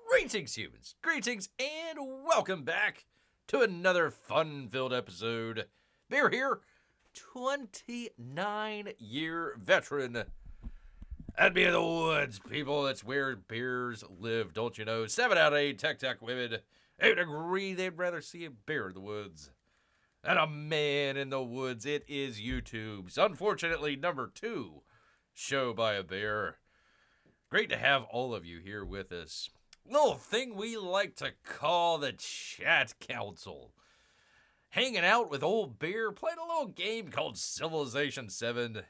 Greetings, humans. Greetings, and welcome back to another fun-filled episode. Bear here, 29-year veteran. I'd be in the woods, people. That's where bears live, don't you know? 7 out of 8 tech women would agree they'd rather see a bear in the woods than a man in the woods. It is YouTube's, unfortunately, number 2 show by a bear. Great to have all of you here with us. Little thing we like to call the chat council. Hanging out with old Bear, playing a little game called Civilization 7.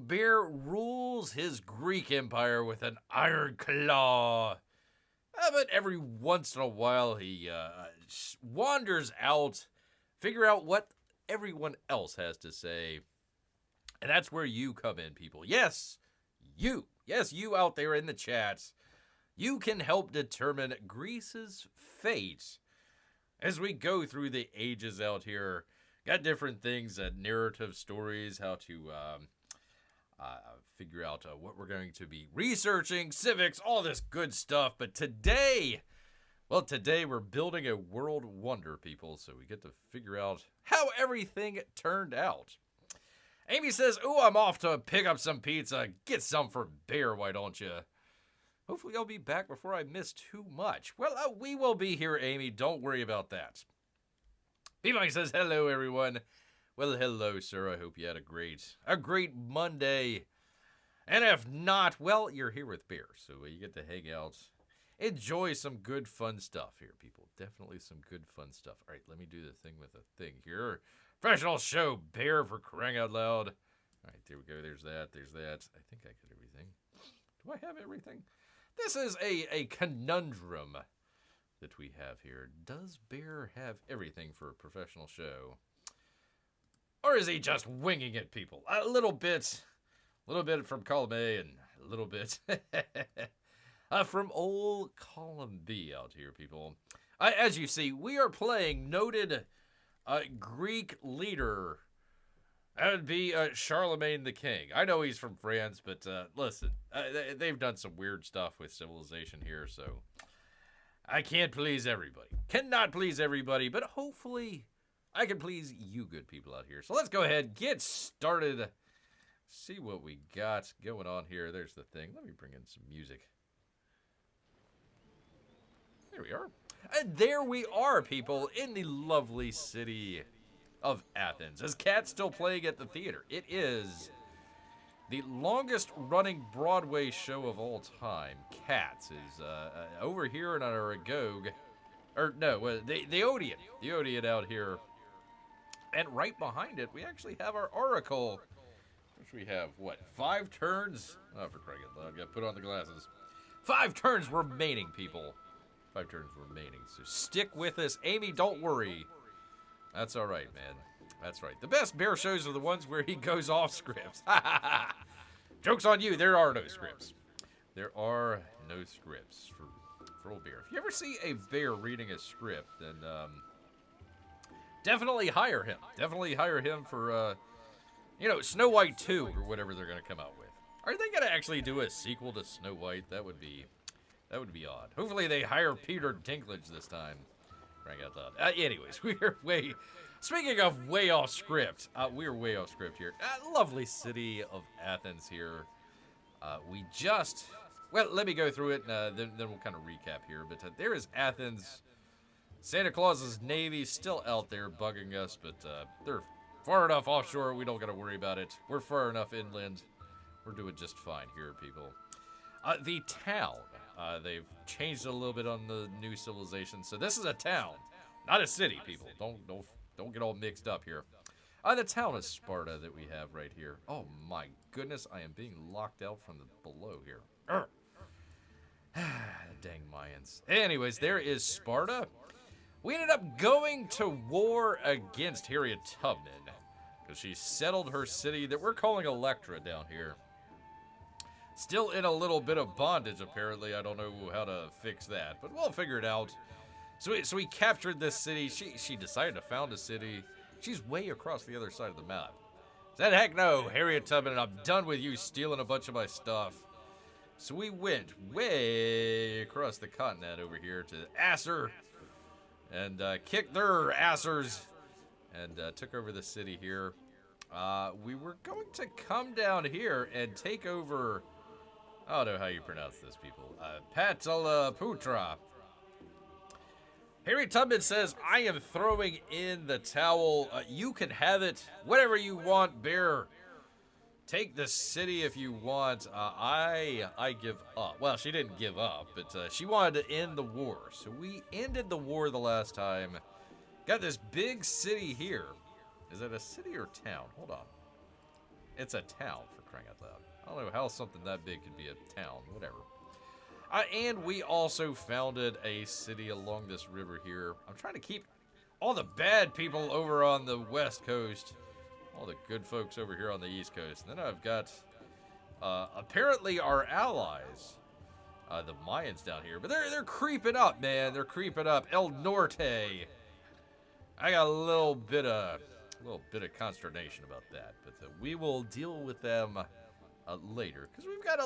Bear rules his Greek empire with an iron claw. But every once in a while he wanders out, figure out what everyone else has to say. And that's where you come in, people. Yes, you. Yes, you out there in the chats. You can help determine Greece's fate as we go through the ages out here. Got different things, narrative stories, how to figure out what we're going to be researching, civics, all this good stuff. But today we're building a world wonder, people, so we get to figure out how everything turned out. Amy says, "Ooh, I'm off to pick up some pizza. Get some for Bear, why don't you?" Hopefully I'll be back before I miss too much. Well, we will be here, Amy. Don't worry about that. B-Mike says, "Hello, everyone." Well, hello, sir. I hope you had a great Monday. And if not, well, you're here with Bear, so you get to hang out. Enjoy some good, fun stuff here, people. Definitely some good, fun stuff. All right, let me do the thing with the thing here. Professional show, Bear, for crying out loud. All right, there we go. There's that. There's that. I think I got everything. Do I have everything? This is a conundrum that we have here. Does Bear have everything for a professional show? Or is he just winging it, people? A little bit from column A and a little bit from old column B out here, people. As you see, we are playing noted Greek leader. That would be Charlemagne the King. I know he's from France, but listen, they've done some weird stuff with civilization here, so I can't please everybody. Cannot please everybody, but hopefully I can please you good people out here. So let's go ahead, get started, see what we got going on here. There's the thing. Let me bring in some music. There we are. And there we are, people, in the lovely city of Athens. Is Cat still playing at the theater? It is the longest running Broadway show of all time. Cats is over here in our Agog, or no, the Odeon. The Odeon out here. And right behind it, we actually have our Oracle, which we have, 5 turns? Oh, for crying out loud, gotta put on the glasses. 5 turns remaining, people. 5 turns remaining, so stick with us. Amy, don't worry. That's all right, man. That's right. The best Bear shows are the ones where he goes off scripts. Joke's on you. There are no scripts. There are no scripts for old Bear. If you ever see a bear reading a script, then definitely hire him. Definitely hire him for, Snow White 2 or whatever they're going to come out with. Are they going to actually do a sequel to Snow White? That would be odd. Hopefully they hire Peter Dinklage this time. Out loud. Anyways, speaking of way off script, we're way off script here. Lovely city of Athens here. Let me go through it, and then we'll kind of recap here. But there is Athens. Santa Claus's Navy still out there bugging us, but they're far enough offshore, we don't got to worry about it. We're far enough inland. We're doing just fine here, people. The town. They've changed it a little bit on the new civilization. So this is a town, not a city, people. Don't get all mixed up here. The town of Sparta that we have right here. Oh my goodness, I am being locked out from the below here. Dang Mayans. Anyways, there is Sparta. We ended up going to war against Harriet Tubman because she settled her city that we're calling Electra down here. Still in a little bit of bondage, apparently. I don't know how to fix that, but we'll figure it out. So we captured this city. She decided to found a city She's way across the other side of the map. Said, heck no, Harriet Tubman, I'm done with you stealing a bunch of my stuff. So we went way across the continent over here to Asser and kicked their assers and took over the city here. We were going to come down here and take over, I don't know how you pronounce this, people, Patalaputra. Harriet Tubman says, I am throwing in the towel. You can have it. Whatever you want, Bear. Take the city if you want. I give up. Well, she didn't give up, but she wanted to end the war. So we ended the war the last time. Got this big city here. Is it a city or town? Hold on. It's a town, for crying out loud. I don't know how something that big could be a town. Whatever. And we also founded a city along this river here. I'm trying to keep all the bad people over on the west coast, all the good folks over here on the east coast. And then I've got apparently our allies, the Mayans down here. But they're creeping up, man. They're creeping up. El Norte. I got a little bit of consternation about that, but we will deal with them later because we've got a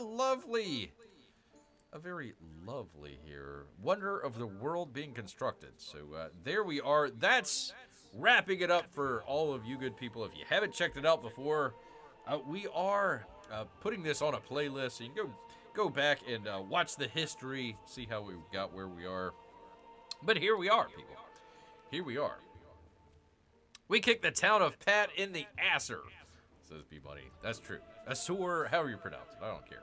very lovely here wonder of the world being constructed. So there we are. That's wrapping it up for all of you good people. If you haven't checked it out before, we are putting this on a playlist, so you can go back and watch the history, see how we got where we are. But here we are, people. Here we are. We kicked the town of Pat in the asser, says B-Money. That's true. Assur, however you pronounce it. I don't care.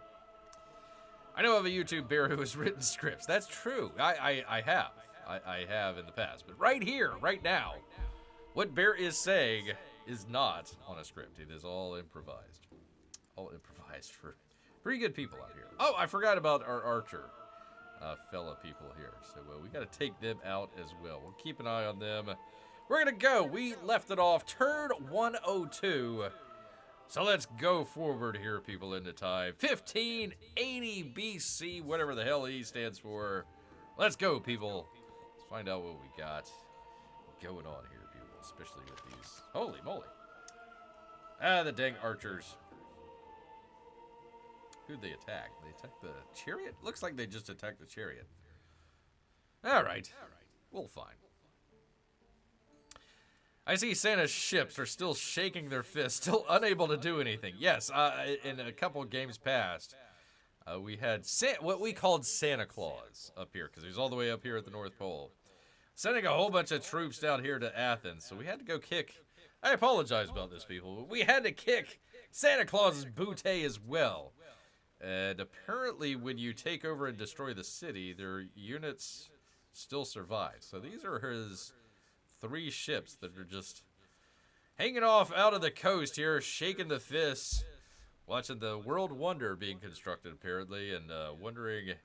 I know of a YouTube bear who has written scripts. That's true. I have. I have in the past. But right here, right now, what Bear is saying is not on a script. It is all improvised. All improvised for pretty good people out here. Oh, I forgot about our archer fella people here. So we got to take them out as well. We'll keep an eye on them. We're going to go. We left it off turn 102. So let's go forward here, people, into time. 1580 BC, whatever the hell E stands for. Let's go, people. Let's find out what we got going on here, people, especially with these. Holy moly. The dang archers. Who'd they attack? They attacked the chariot? Looks like they just attacked the chariot. All right. We'll find. I see Santa's ships are still shaking their fists, still unable to do anything. Yes, in a couple of games past, we had what we called Santa Claus up here, because he's all the way up here at the North Pole, sending a whole bunch of troops down here to Athens. So we had to go kick. I apologize about this, people, but we had to kick Santa Claus's bootay as well. And apparently, when you take over and destroy the city, their units still survive. So these are his 3 ships that are just hanging off out of the coast here, shaking the fists, watching the world wonder being constructed, apparently, and wondering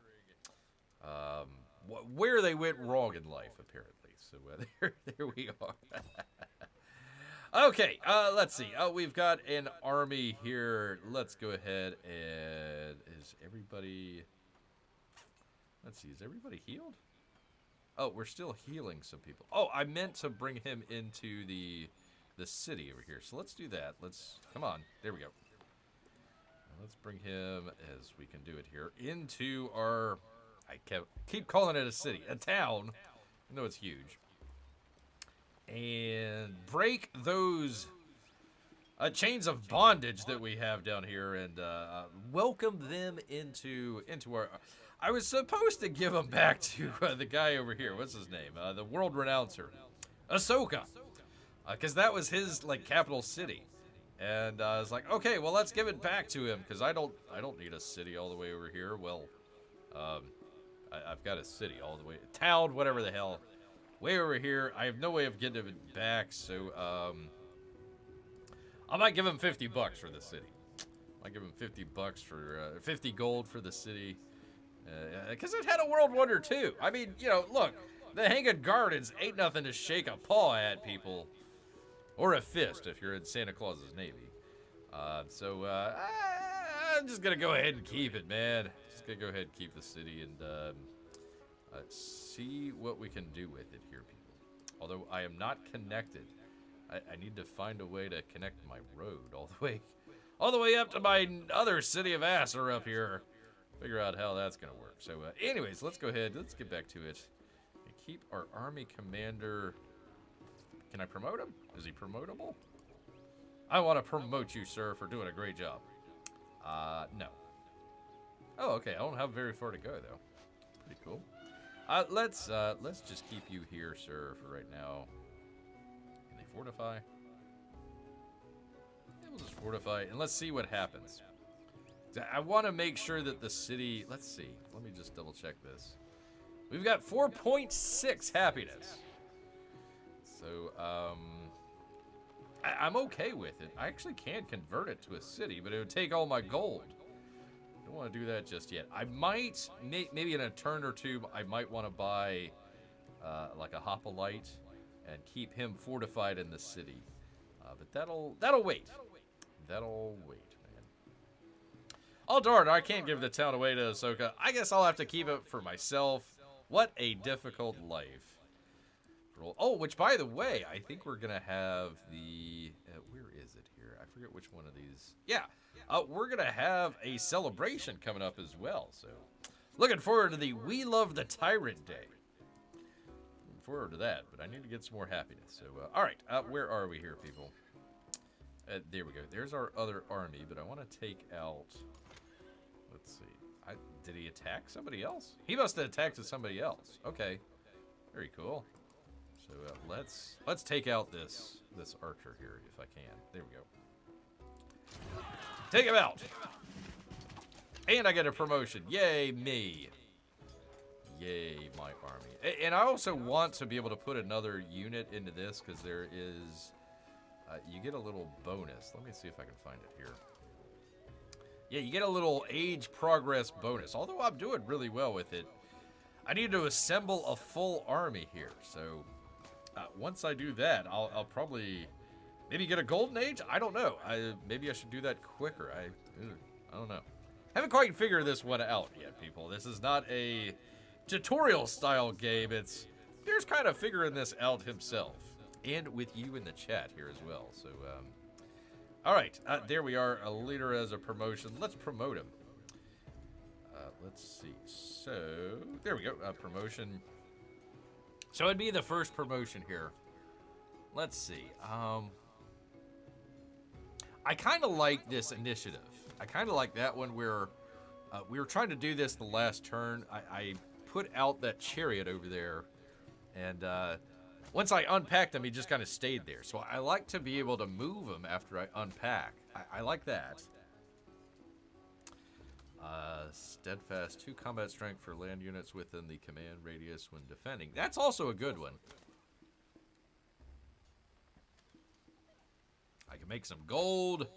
where they went wrong in life, apparently. So there we are. Okay, let's see. We've got an army here. Let's go ahead and is everybody healed? Oh, we're still healing some people. Oh, I meant to bring him into the city over here. So let's do that. Come on. There we go. Let's bring him, as we can do it here, into our, I keep calling it a city, a town. I know it's huge. And break those chains of bondage that we have down here and welcome them into our... I was supposed to give them back to the guy over here. What's his name? The world renouncer, Ahsoka, because that was his capital city. And I was like, okay, well, let's give it back to him because I don't need a city all the way over here. Well, I've got a city all the way, town, whatever the hell, way over here. I have no way of getting it back, so I might give him $50 for the city. I might give him $50 for 50 gold for the city. Because it had a world wonder too. I mean, look, the Hanging Gardens ain't nothing to shake a paw at, people. Or a fist if you're in Santa Claus's Navy. So I'm just going to go ahead and keep it, man. Just going to go ahead and keep the city and see what we can do with it here, people. Although I am not connected I need to find a way to connect my road all the way up to my other city of Asser up here. Figure out how that's gonna work. So, anyways, let's go ahead. Let's get back to it. And keep our army commander. Can I promote him? Is he promotable? I want to promote you, sir, for doing a great job. No. Oh, okay. I don't have very far to go though. Pretty cool. Let's just keep you here, sir, for right now. Can they fortify? Yeah, we'll just fortify, and let's see what happens. I want to make sure that the city... Let's see. Let me just double check this. We've got 4.6 happiness. So, I'm okay with it. I actually can convert it to a city, but it would take all my gold. I don't want to do that just yet. I might, maybe in a turn or two, I might want to buy like a hoplite and keep him fortified in the city. But that'll wait. That'll wait, man. Oh, darn, I can't give the town away to Ahsoka. I guess I'll have to keep it for myself. What a difficult life. Oh, which, by the way, I think we're going to have the... where is it here? I forget which one of these. Yeah, we're going to have a celebration coming up as well. So, looking forward to the We Love the Tyrant Day. Looking forward to that, but I need to get some more happiness. So, all right, where are we here, people? There we go. There's our other army, but I want to take out... Let's see. Did he attack somebody else? He must have attacked somebody else. Okay, very cool. So let's take out this archer here if I can. There we go. Take him out. And I get a promotion. Yay me. Yay my army. And I also want to be able to put another unit into this because there is you get a little bonus. Let me see if I can find it here. Yeah, you get a little age progress bonus. Although I'm doing really well with it, I need to assemble a full army here. So once I do that, I'll probably maybe get a golden age. I don't know. Maybe I should do that quicker. I don't know. Haven't quite figured this one out yet, people. This is not a tutorial style game. It's Bear's kind of figuring this out himself, and with you in the chat here as well. So, all right, there we are. A leader as a promotion. Let's promote him. Let's see. So there we go. Promotion. So it'd be the first promotion here. Let's see. I kind of like this initiative. I kind of like that one where we were trying to do this the last turn. I put out that chariot over there, and once I unpacked him, he just kind of stayed there. So I like to be able to move him after I unpack. I like that. Steadfast 2 combat strength for land units within the command radius when defending. That's also a good one. I can make some gold.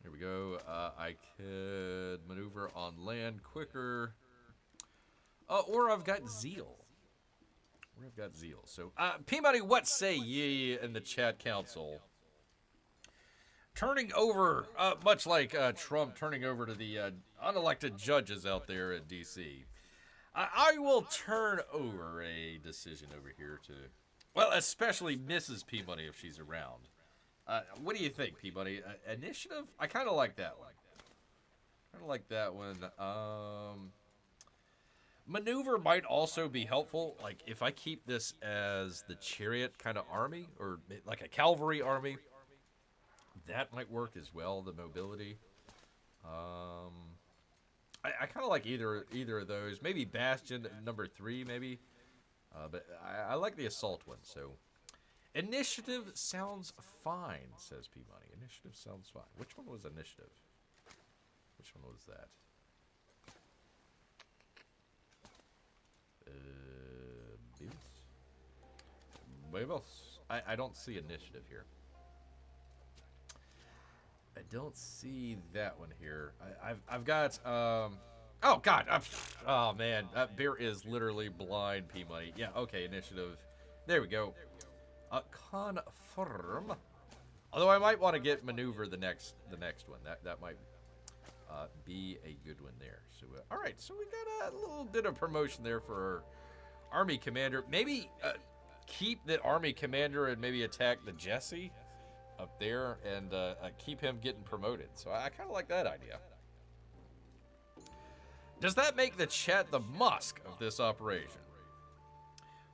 Here we go. I could maneuver on land quicker. Or I've got zeal. So, P-Money, what say ye in the chat council? Turning over, much like Trump turning over to the unelected judges out there in D.C., I will turn over a decision over here to, well, especially Mrs. P-Money if she's around. What do you think, P-Money? Initiative? I kind of like that one. Maneuver might also be helpful. Like, if I keep this as the chariot kind of army, or like a cavalry army, that might work as well, the mobility. I kind of like either of those. Maybe Bastion number 3, maybe. But I like the assault one, so... Initiative sounds fine, says P-Money. Initiative sounds fine. Which one was initiative? Which one was that? I don't see initiative here. I don't see that one here. I've got oh god, oh man, that bear is literally blind. P-Money. Yeah, okay, initiative. There we go. Confirm. Although I might want to get maneuver the next one. That might be a good one there. So all right, so we got a little bit of promotion there for our army commander. Maybe keep the army commander and maybe attack the Jesse up there and keep him getting promoted. So I kind of like that idea. Does that make the Chet the Musk of this operation?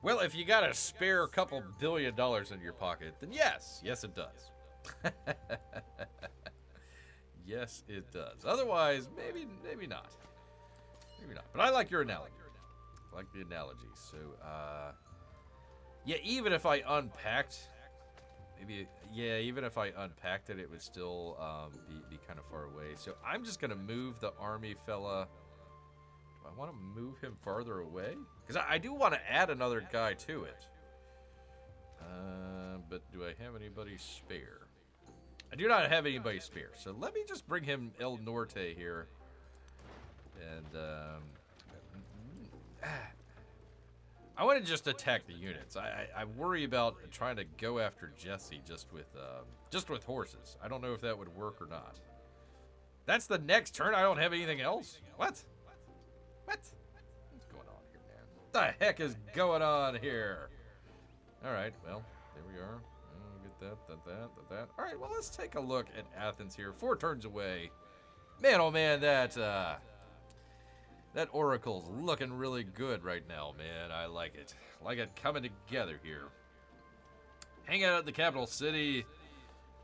Well, if you got a spare couple $1 billion in your pocket, then yes. Yes, it does. Yes, it does. Otherwise, maybe not. Maybe not. But I like your analogy. I like the analogy. So, yeah, even if I unpacked, even if I unpacked it, it would still be kind of far away. So I'm just going to move the army fella. Do I want to move him farther away? Because I do want to add another guy to it. But do I have anybody spare? I do not have anybody spare. So let me just bring him El Norte here. And, I want to just attack the units. I worry about trying to go after Jesse just with horses. I don't know if that would work or not. That's the next turn. I don't have anything else. What? What's going on here, man? What the heck is going on here? All right. Well, there we are. Get that. All right. Well, let's take a look at Athens here. 4 turns away. Man, oh man, that oracle's looking really good right now, man. I like it. I like it coming together here. Hang out at the capital city.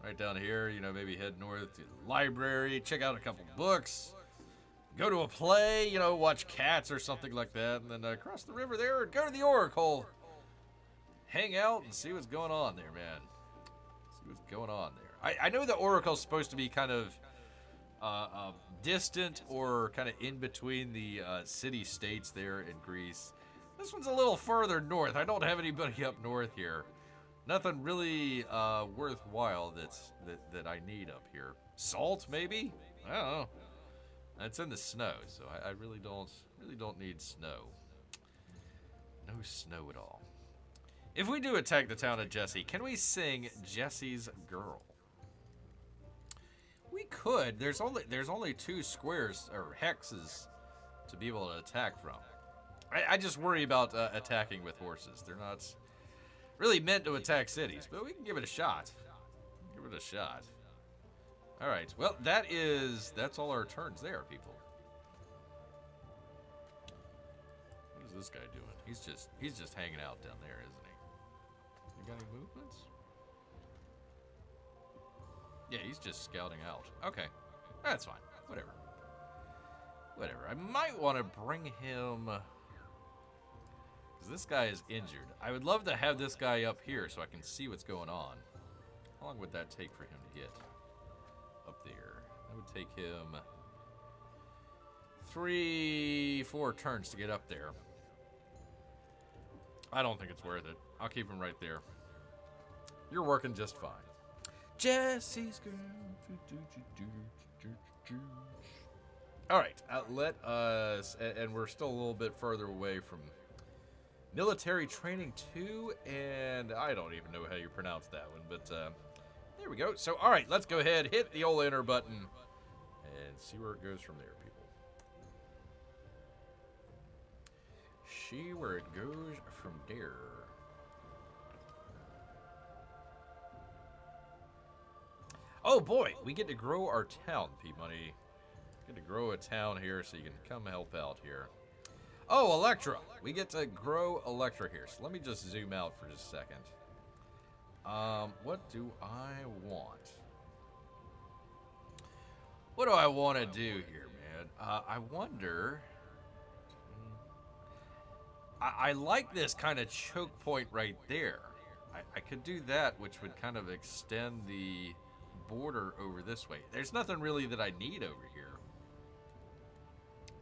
Right down here, you know, maybe head north to the library. Check out a couple books. Go to a play, you know, watch Cats or something like that. And then cross the river there and go to the oracle. Hang out and see what's going on there, man. See what's going on there. I know the oracle's supposed to be kind of distant or kind of in between the city-states there in Greece. This one's a little further north. I don't have anybody up north here. Nothing really worthwhile that I need up here. Salt, maybe? I don't know. It's in the snow, so I really don't need snow. No snow at all. If we do attack the town of Jesse, can we sing Jesse's Girl? We could. There's only 2 squares or hexes to be able to attack from. I just worry about attacking with horses. They're not really meant to attack cities, but we can give it a shot. Give it a shot. All right. Well, that's all our turns there, people. What is this guy doing? He's just hanging out down there, isn't he? You got any movements? Yeah, he's just scouting out. Okay. That's fine. Whatever. I might want to bring him, because this guy is injured. I would love to have this guy up here so I can see what's going on. How long would that take for him to get up there? That would take him 3-4 turns to get up there. I don't think it's worth it. I'll keep him right there. You're working just fine. Jesse's girl. All right, let us, and we're still a little bit further away from military training 2, and I don't even know how you pronounce that one, but there we go. So, all right, let's go ahead, hit the old enter button, and see where it goes from there, people. See where it goes from there. Oh boy, we get to grow our town, P-Money. Get to grow a town here so you can come help out here. Oh, Electra. We get to grow Electra here. So let me just zoom out for just a second. What do I want? What do I want to do here, man? I wonder... I like this kind of choke point right there. I could do that, which would kind of extend the border over this way. There's nothing really that I need over here.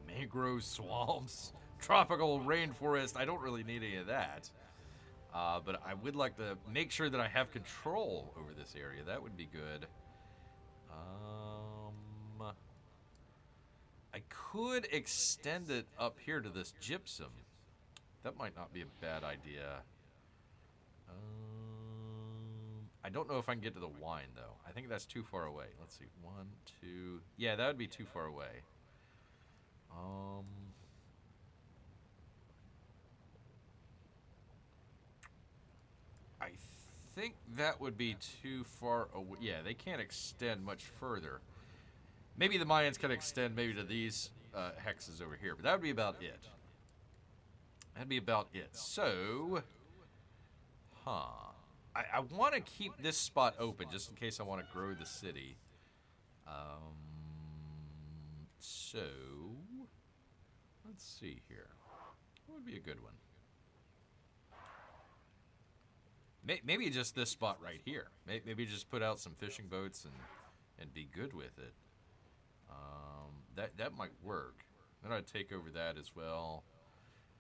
Mangrove swamps, tropical rainforest. I don't really need any of that. But I would like to make sure that I have control over this area. That would be good. I could extend it up here to this gypsum. That might not be a bad idea. I don't know if I can get to the wine, though. I think that's too far away. Let's see. 1, 2... Yeah, that would be too far away. think that would be too far away. Yeah, they can't extend much further. Maybe the Mayans could extend maybe to these hexes over here, but that would be about it. That'd be about it. So, I want to keep this spot open just in case I want to grow the city. So, let's see here. What would be a good one? Maybe just this spot right here. Maybe just put out some fishing boats and be good with it. That might work. Then I'd take over that as well.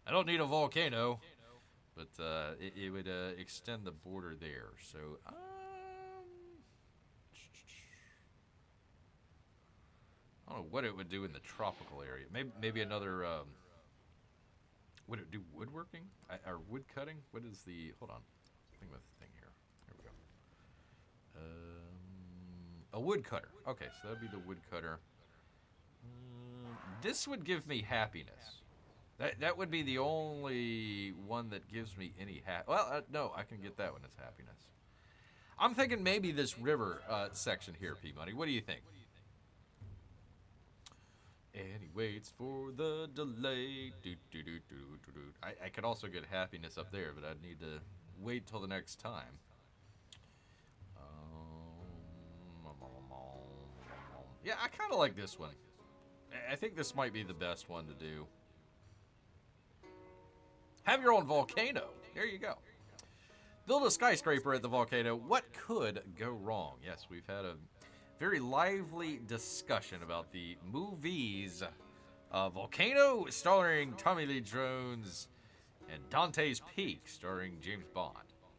I don't need a volcano, but it would extend the border there. So, I don't know what it would do in the tropical area. Maybe another. Would it do woodworking or wood cutting? What is the? Hold on. Something with the thing here. There we go. A wood cutter. Okay, so that'd be the wood cutter. This would give me happiness. That would be the only one that gives me any well, no, I can get that one as happiness. I'm thinking maybe this river section here, P-Money. What do you think? And he waits for the delay. I could also get happiness up there, but I'd need to wait till the next time. Yeah, I kind of like this one. I think this might be the best one to do. Have your own volcano. There you go. Build a skyscraper at the volcano. What could go wrong? Yes, we've had a very lively discussion about the movies Volcano, starring Tommy Lee Jones, and Dante's Peak, starring James Bond.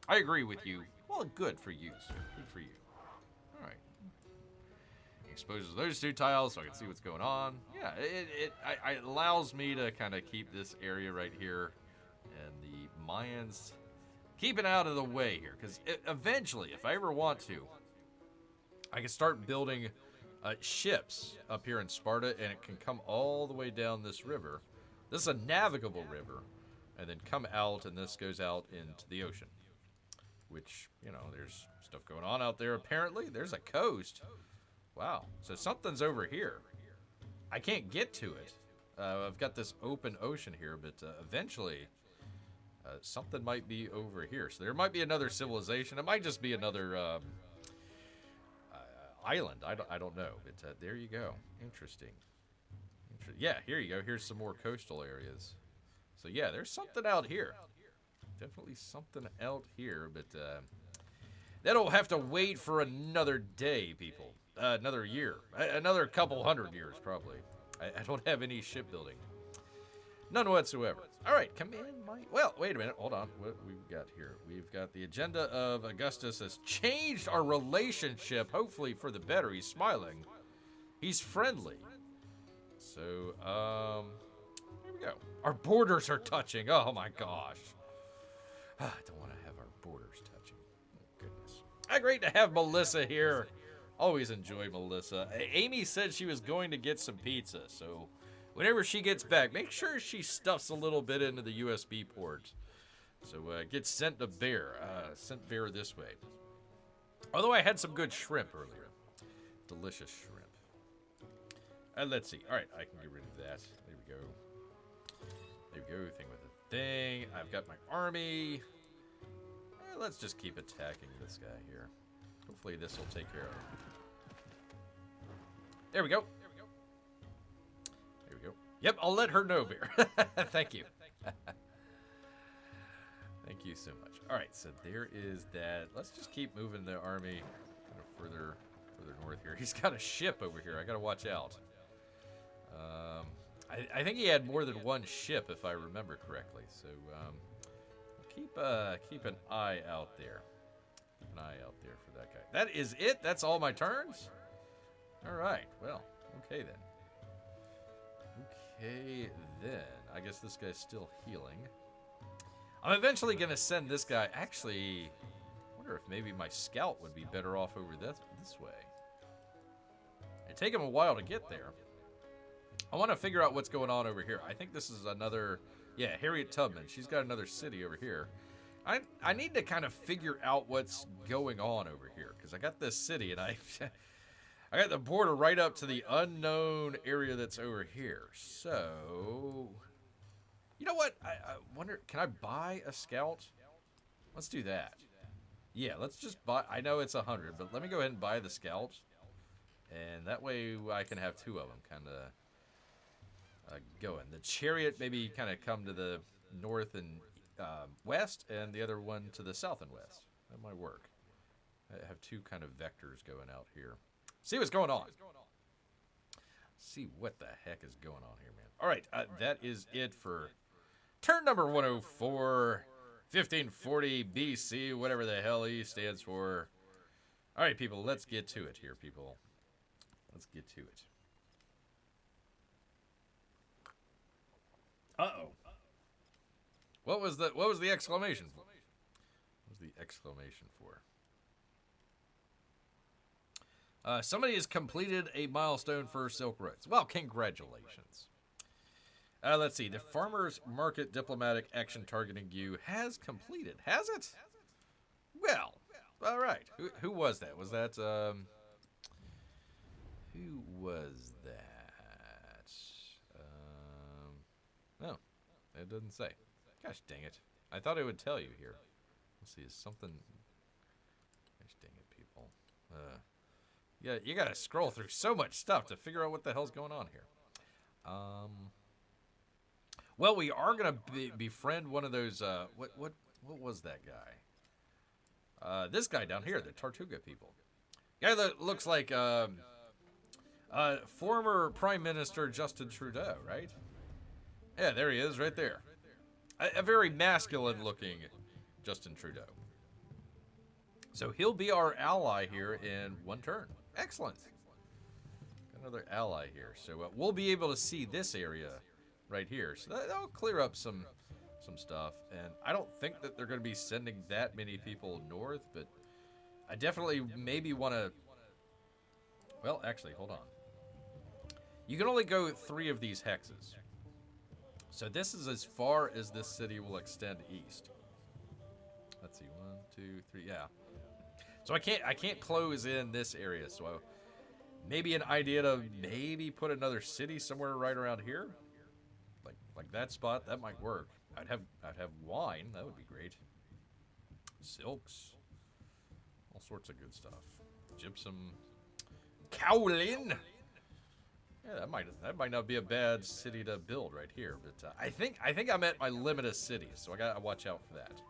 I agree with you. Well, good for you, sir. Good for you. All right. Exposes those two tiles so I can see what's going on. Yeah, it allows me to kind of keep this area right here, and the Mayans keeping out of the way here, because eventually, if I ever want to, I can start building ships up here in Sparta, and it can come all the way down this river. This is a navigable river, and then come out, and this goes out into the ocean, which, you know, there's stuff going on out there. Apparently, there's a coast. Wow. So something's over here. I can't get to it. I've got this open ocean here, but eventually something might be over here. So there might be another civilization. It might just be another island. I don't know. But there you go. Interesting. Yeah, here you go. Here's some more coastal areas. So yeah, there's something out here. Definitely something out here, but that'll have to wait for another day, people. Another year. Another couple hundred years, probably. I don't have any shipbuilding. None whatsoever. All right, come in, Mike. Well, wait a minute. Hold on. What we've got here? We've got the agenda of Augustus has changed our relationship, hopefully for the better. He's smiling. He's friendly. So, here we go. Our borders are touching. Oh, my gosh. I don't want to have our borders touching. Oh, goodness. Great to have Melissa here. Always enjoy Melissa. Amy said she was going to get some pizza, so whenever she gets back, make sure she stuffs a little bit into the USB port. So get sent to Bear. Sent Bear this way. Although I had some good shrimp earlier. Delicious shrimp. Let's see. All right, I can get rid of that. There we go. There we go. Thing with a thing. I've got my army. Let's just keep attacking this guy here. Hopefully this will take care of it. There we go. There we go. Yep, I'll let her know, Bear. Thank you. Thank you so much. All right, so there is that. Let's just keep moving the army kind of further north here. He's got a ship over here. I got to watch out. I think he had more than one ship, if I remember correctly. So keep an eye out there. Keep an eye out there for that guy. That is it? That's all my turns? All right. Well, okay then. Okay then. I guess this guy's still healing. I'm eventually going to send this guy. Actually, I wonder if maybe my scout would be better off over this way. It'd take him a while to get there. I want to figure out what's going on over here. I think this is another... Yeah, Harriet Tubman. She's got another city over here. I need to kind of figure out what's going on over here, because I got this city, and I got the border right up to the unknown area that's over here. So, you know what? I wonder, can I buy a scout? Let's do that. Yeah, let's just buy. I know it's 100, but let me go ahead and buy the scout, and that way I can have 2 of them kind of going. The chariot maybe kind of come to the north and west, and the other one to the south and west. That might work. I have 2 kind of vectors going out here. See what's going on. See what the heck is going on here, man. All right, that is it for turn number 104, 1540 BC, whatever the hell E stands for. All right, people, let's get to it here, people. Let's get to it. Uh-oh. What was the exclamation for? What was the exclamation for? Somebody has completed a milestone for Silk Roads. Well, congratulations. Let's see. The Farmers Market Diplomatic Action Targeting You has completed. Has it? Well, all right. Who was that? Was that, who was that? No, it doesn't say. Gosh dang it. I thought it would tell you here. Let's see, is something... Gosh dang it, people. Yeah, you gotta scroll through so much stuff to figure out what the hell's going on here. Well, we are gonna befriend one of those, what was that guy? This guy down here, the Tortuga people. Guy that looks like, former Prime Minister Justin Trudeau, right? Yeah, there he is, right there. A very masculine-looking Justin Trudeau. So he'll be our ally here in 1 turn. Excellent. Got another ally here. So we'll be able to see this area right here. So that'll clear up some stuff. And I don't think that they're going to be sending that many people north, but I definitely maybe want to... Well, actually, hold on. You can only go 3 of these hexes. So this is as far as this city will extend east. Let's see, 1, 2, 3, yeah. So I can't close in this area. So maybe an idea to maybe put another city somewhere right around here, like that spot. That might work. I'd have wine. That would be great. Silks, all sorts of good stuff. Gypsum, kaolin. Yeah, that might not be a bad city to build right here, but I think I'm at my limit of cities, so I gotta watch out for that.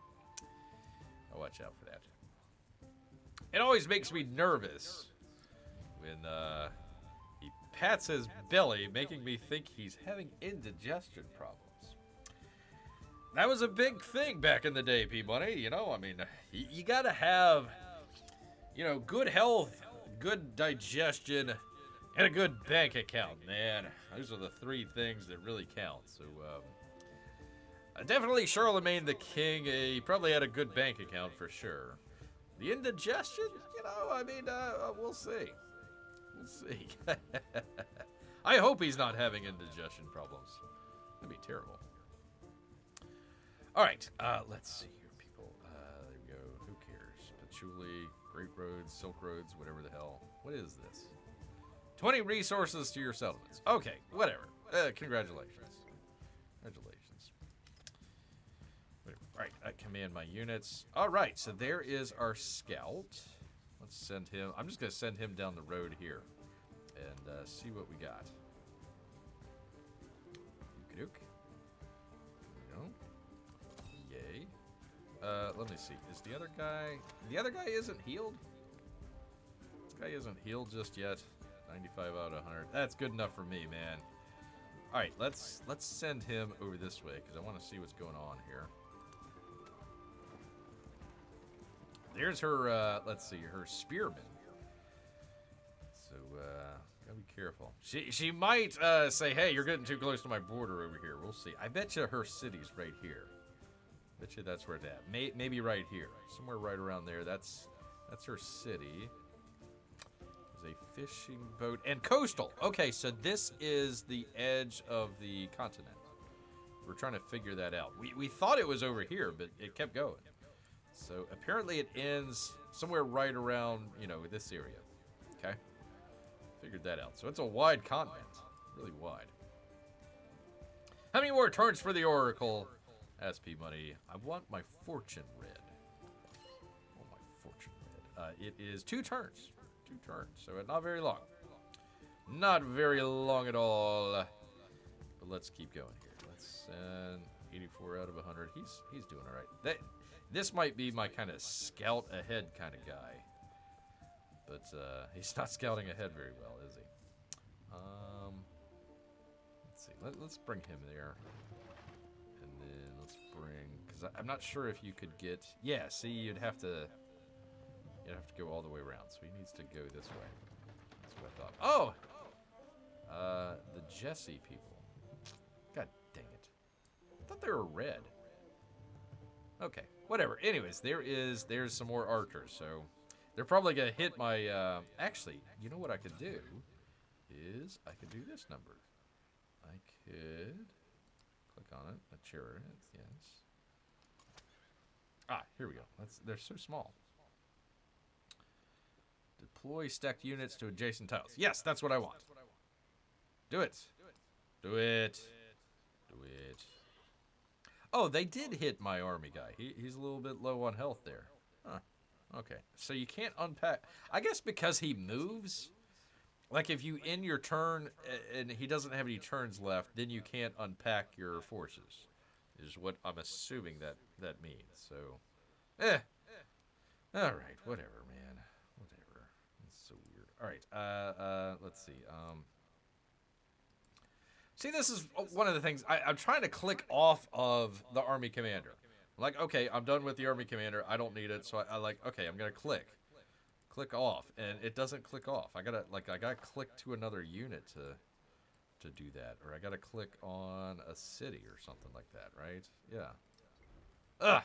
I'll watch out for that. It always makes me nervous when he pats his belly, making me think he's having indigestion problems. That was a big thing back in the day, P-Money. You know, I mean, you gotta have, you know, good health, good digestion, and a good bank account, man. Those are the 3 things that really count. So, definitely Charlemagne the King, he probably had a good bank account for sure. The indigestion, you know, I mean, we'll see. We'll see. I hope he's not having indigestion problems. That'd be terrible. All right, let's see here, people. There we go. Who cares? Patchouli, Great Roads, Silk Roads, whatever the hell. What is this? 20 resources to your settlements. Okay, whatever. Congratulations. Congratulations. All right, I command my units. All right, so there is our scout. Let's send him. I'm just going to send him down the road here and see what we got. There we go. Yay. Let me see. Is the other guy... The other guy isn't healed? This guy isn't healed just yet. 95 out of 100. That's good enough for me, man. All right, let's send him over this way because I want to see what's going on here. There's her, let's see, her spearman. So, gotta be careful. She might say, hey, you're getting too close to my border over here. We'll see. I bet you her city's right here. Bet you that's where it's at. Maybe right here. Somewhere right around there. That's her city. There's a fishing boat. And coastal. Okay, so this is the edge of the continent. We're trying to figure that out. We thought it was over here, but it kept going. So apparently it ends somewhere right around, you know, this area. Okay? Figured that out. So it's a wide continent. Really wide. How many more turns for the Oracle? SP money. I want my fortune red. I want my fortune red. It is 2 turns. 2 turns. So not very long. Not very long at all. But let's keep going here. Let's send 84 out of 100. He's doing all right. This might be my kind of scout ahead kind of guy. But he's not scouting ahead very well, is he? Let's see. Let's bring him there. And then let's bring... Because I'm not sure if you could get... Yeah, see, you'd have to go all the way around. So he needs to go this way. That's what I thought. Oh! The Jesse people. God dang it. I thought they were red. Okay, whatever. Anyways, there's some more archers, so they're probably gonna hit my. Actually, you know what I could do is I could do this number. I could click on it, a chariot. Yes. Ah, here we go. They're so small. Deploy stacked units to adjacent tiles. Yes, that's what I want. Do it. Do it. Do it. Oh, they did hit my army guy. He's a little bit low on health there. Huh. Okay. So you can't unpack. I guess because he moves. Like if you end your turn and he doesn't have any turns left, then you can't unpack your forces. Is what I'm assuming that means. So, all right. Whatever, man. Whatever. It's so weird. All right. Let's see. See, this is one of the things. I'm trying to click off of the army commander. I'm like, okay, I'm done with the army commander. I don't need it. So I like, okay, I'm going to click off. And it doesn't click off. I got to click to another unit to do that. Or I got to click on a city or something like that, right? Yeah. Ugh.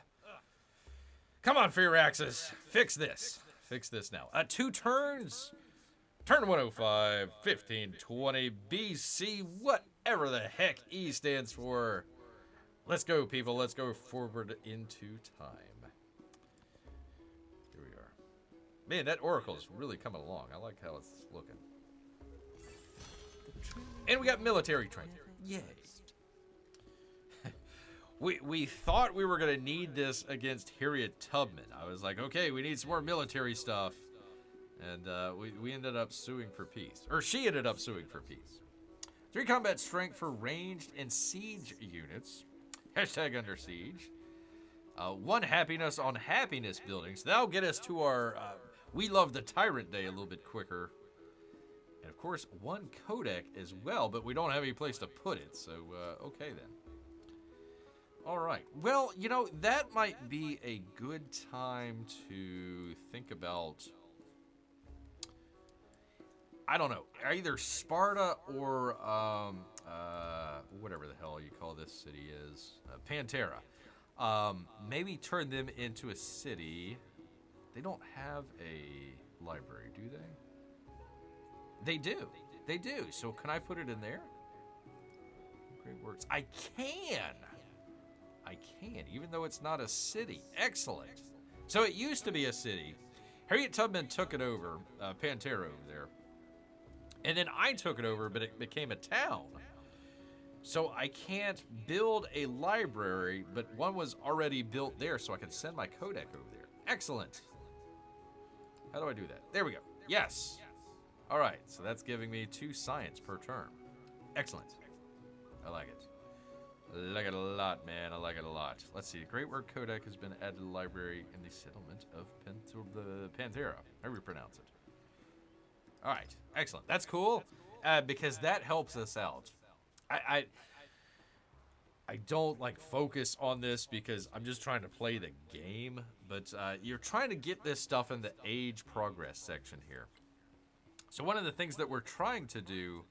Come on, Firaxis. Fix this. Fix this now. 2 turns. Turn 105, 1520, BC, whatever the heck E stands for. Let's go, people. Let's go forward into time. Here we are. Man, that Oracle is really coming along. I like how it's looking. And we got military training. Yay. We thought we were going to need this against Harriet Tubman. I was like, okay, we need some more military stuff. And we ended up suing for peace. Or she ended up suing for peace. 3 combat strength for ranged and siege units. Hashtag under siege. 1 happiness on happiness buildings. That'll get us to our We Love the Tyrant Day a little bit quicker. And of course, 1 codec as well, but we don't have any place to put it. So, okay then. Alright. Well, you know, that might be a good time to think about... I don't know, either Sparta or whatever the hell you call this city is, Pantera. Maybe turn them into a city. They don't have a library, do they? They do. They do. So can I put it in there? Great works. I can. I can, even though it's not a city. Excellent. So it used to be a city. Harriet Tubman took it over, Pantera over there. And then I took it over, but it became a town. So I can't build a library, but one was already built there, so I can send my codec over there. Excellent. How do I do that? There we go. Yes. All right, so that's giving me 2 science per turn. Excellent. I like it. I like it a lot, man. I like it a lot. Let's see. Great Word Codec has been added to the library in the settlement of Pantera. However you pronounce it. All right, excellent. That's cool, because that helps us out. I don't like focus on this because I'm just trying to play the game, but you're trying to get this stuff in the age progress section here. So one of the things that we're trying to do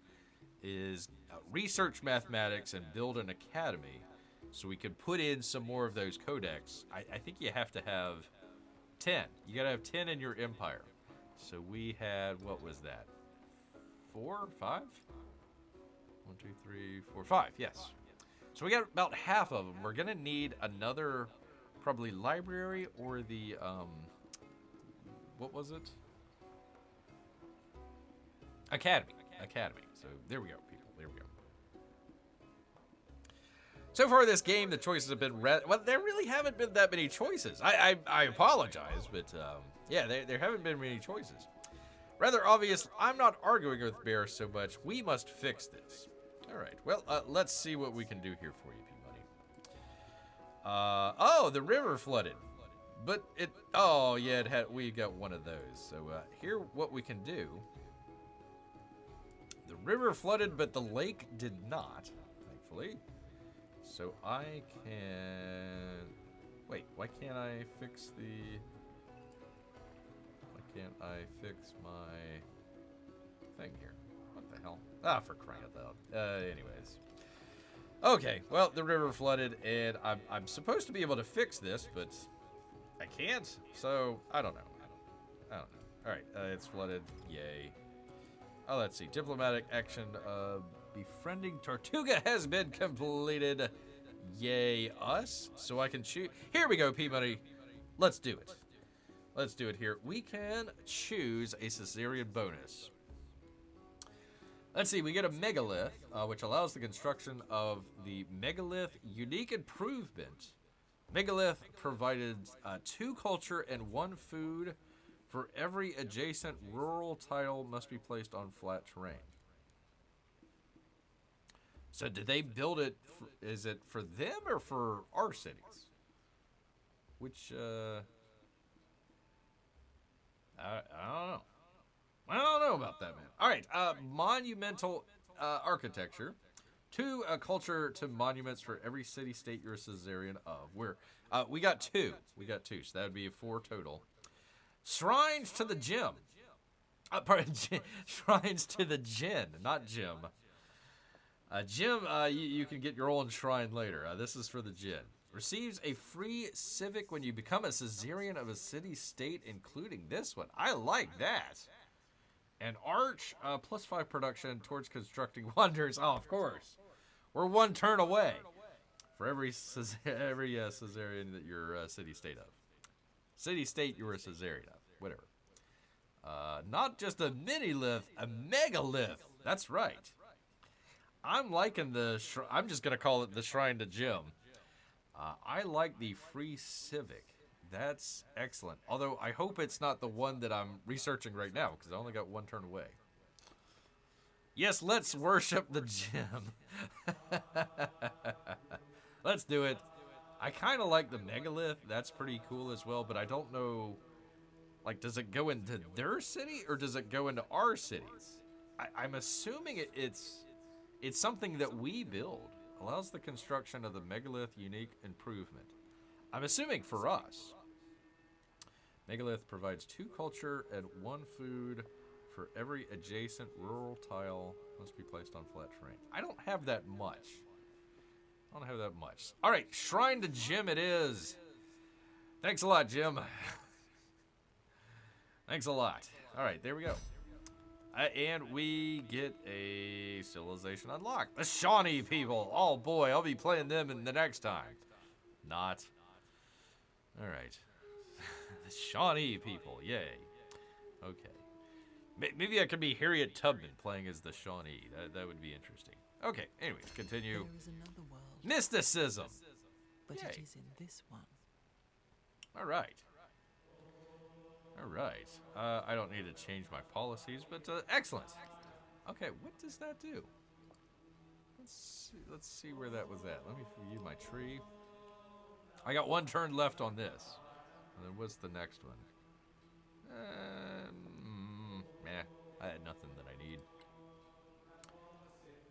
is research mathematics and build an academy so we can put in some more of those codecs. I think you have to have 10. You got to have 10 in your empire. So we had, what was that? 4, 5? 1, 2, 3, 4, 5, yes. So we got about half of them. We're going to need another probably library or the, what was it? Academy. Academy. So there we go, people. There we go. So far this game, the choices have been well, there really haven't been that many choices. I apologize, but yeah, there haven't been many choices. Rather obvious, I'm not arguing with Bear so much. We must fix this. All right, well, let's see what we can do here for you, P-Money. Oh, the river flooded. But oh yeah, we got one of those. So here, what we can do. The river flooded, but the lake did not, thankfully. So I can... Wait, why can't I fix the... Why can't I fix my thing here? What the hell? Ah, for crying out loud. Anyways. Okay, well, the river flooded, and I'm supposed to be able to fix this, but I can't, so I don't know. I don't know. All right, it's flooded. Yay. Oh, let's see. Diplomatic action befriending Tortuga has been completed. Yay, us. So I can choose. Here we go, P-Money. Let's do it. Let's do it here. We can choose a Caesarean bonus. Let's see. We get a megalith, which allows the construction of the megalith unique improvement. Megalith provided 2 culture and 1 food. For every adjacent rural tile must be placed on flat terrain. So did they build it, is it for them or for our cities? Which, I don't know. I don't know about that, man. All right, monumental architecture. 2 culture to monuments for every city-state you're a Caesarean of. We got 2. We got 2, so that would be 4 total. Shrines to the gym. Pardon, shrines to the Jinn, not Jim. Jim, you can get your own shrine later. This is for the Jinn. Receives a free civic when you become a Caesarean of a city-state, including this one. I like that. And Arch, +5 production towards constructing wonders. Oh, of course. We're 1 turn away for every Caesarean that you're a city-state of. City-state you were a Caesarean of. Whatever. Not just a mini-lith, a megalith. That's right. I'm liking I'm just going to call it the Shrine to Jim. I like the free civic. That's excellent. Although I hope it's not the one that I'm researching right now, because I only got 1 turn away. Yes, let's worship the Jim. Let's do it. I kind of like the megalith. That's pretty cool as well, but I don't know, like, does it go into their city or does it go into our cities? I'm assuming it's something that we build. Allows the construction of the megalith unique improvement. I'm assuming for us. Megalith provides 2 culture and 1 food for every adjacent rural tile must be placed on flat terrain. I don't have that much. All right, Shrine to Jim it is. Thanks a lot, Jim. Thanks a lot. All right, there we go. And we get a civilization unlocked. The Shawnee people. Oh, boy, I'll be playing them in the next time. Not. All right. The Shawnee people. Yay. Okay. Maybe I could be Harriet Tubman playing as the Shawnee. That would be interesting. Okay, anyways, continue. There is another world. Mysticism. But Yay. it is in this one. All right. I don't need to change my policies, but excellent. Okay, what does that do? Let's see where that was at. Let me view my tree. I got 1 turn left on this. And then what's the next one? I had nothing that I need.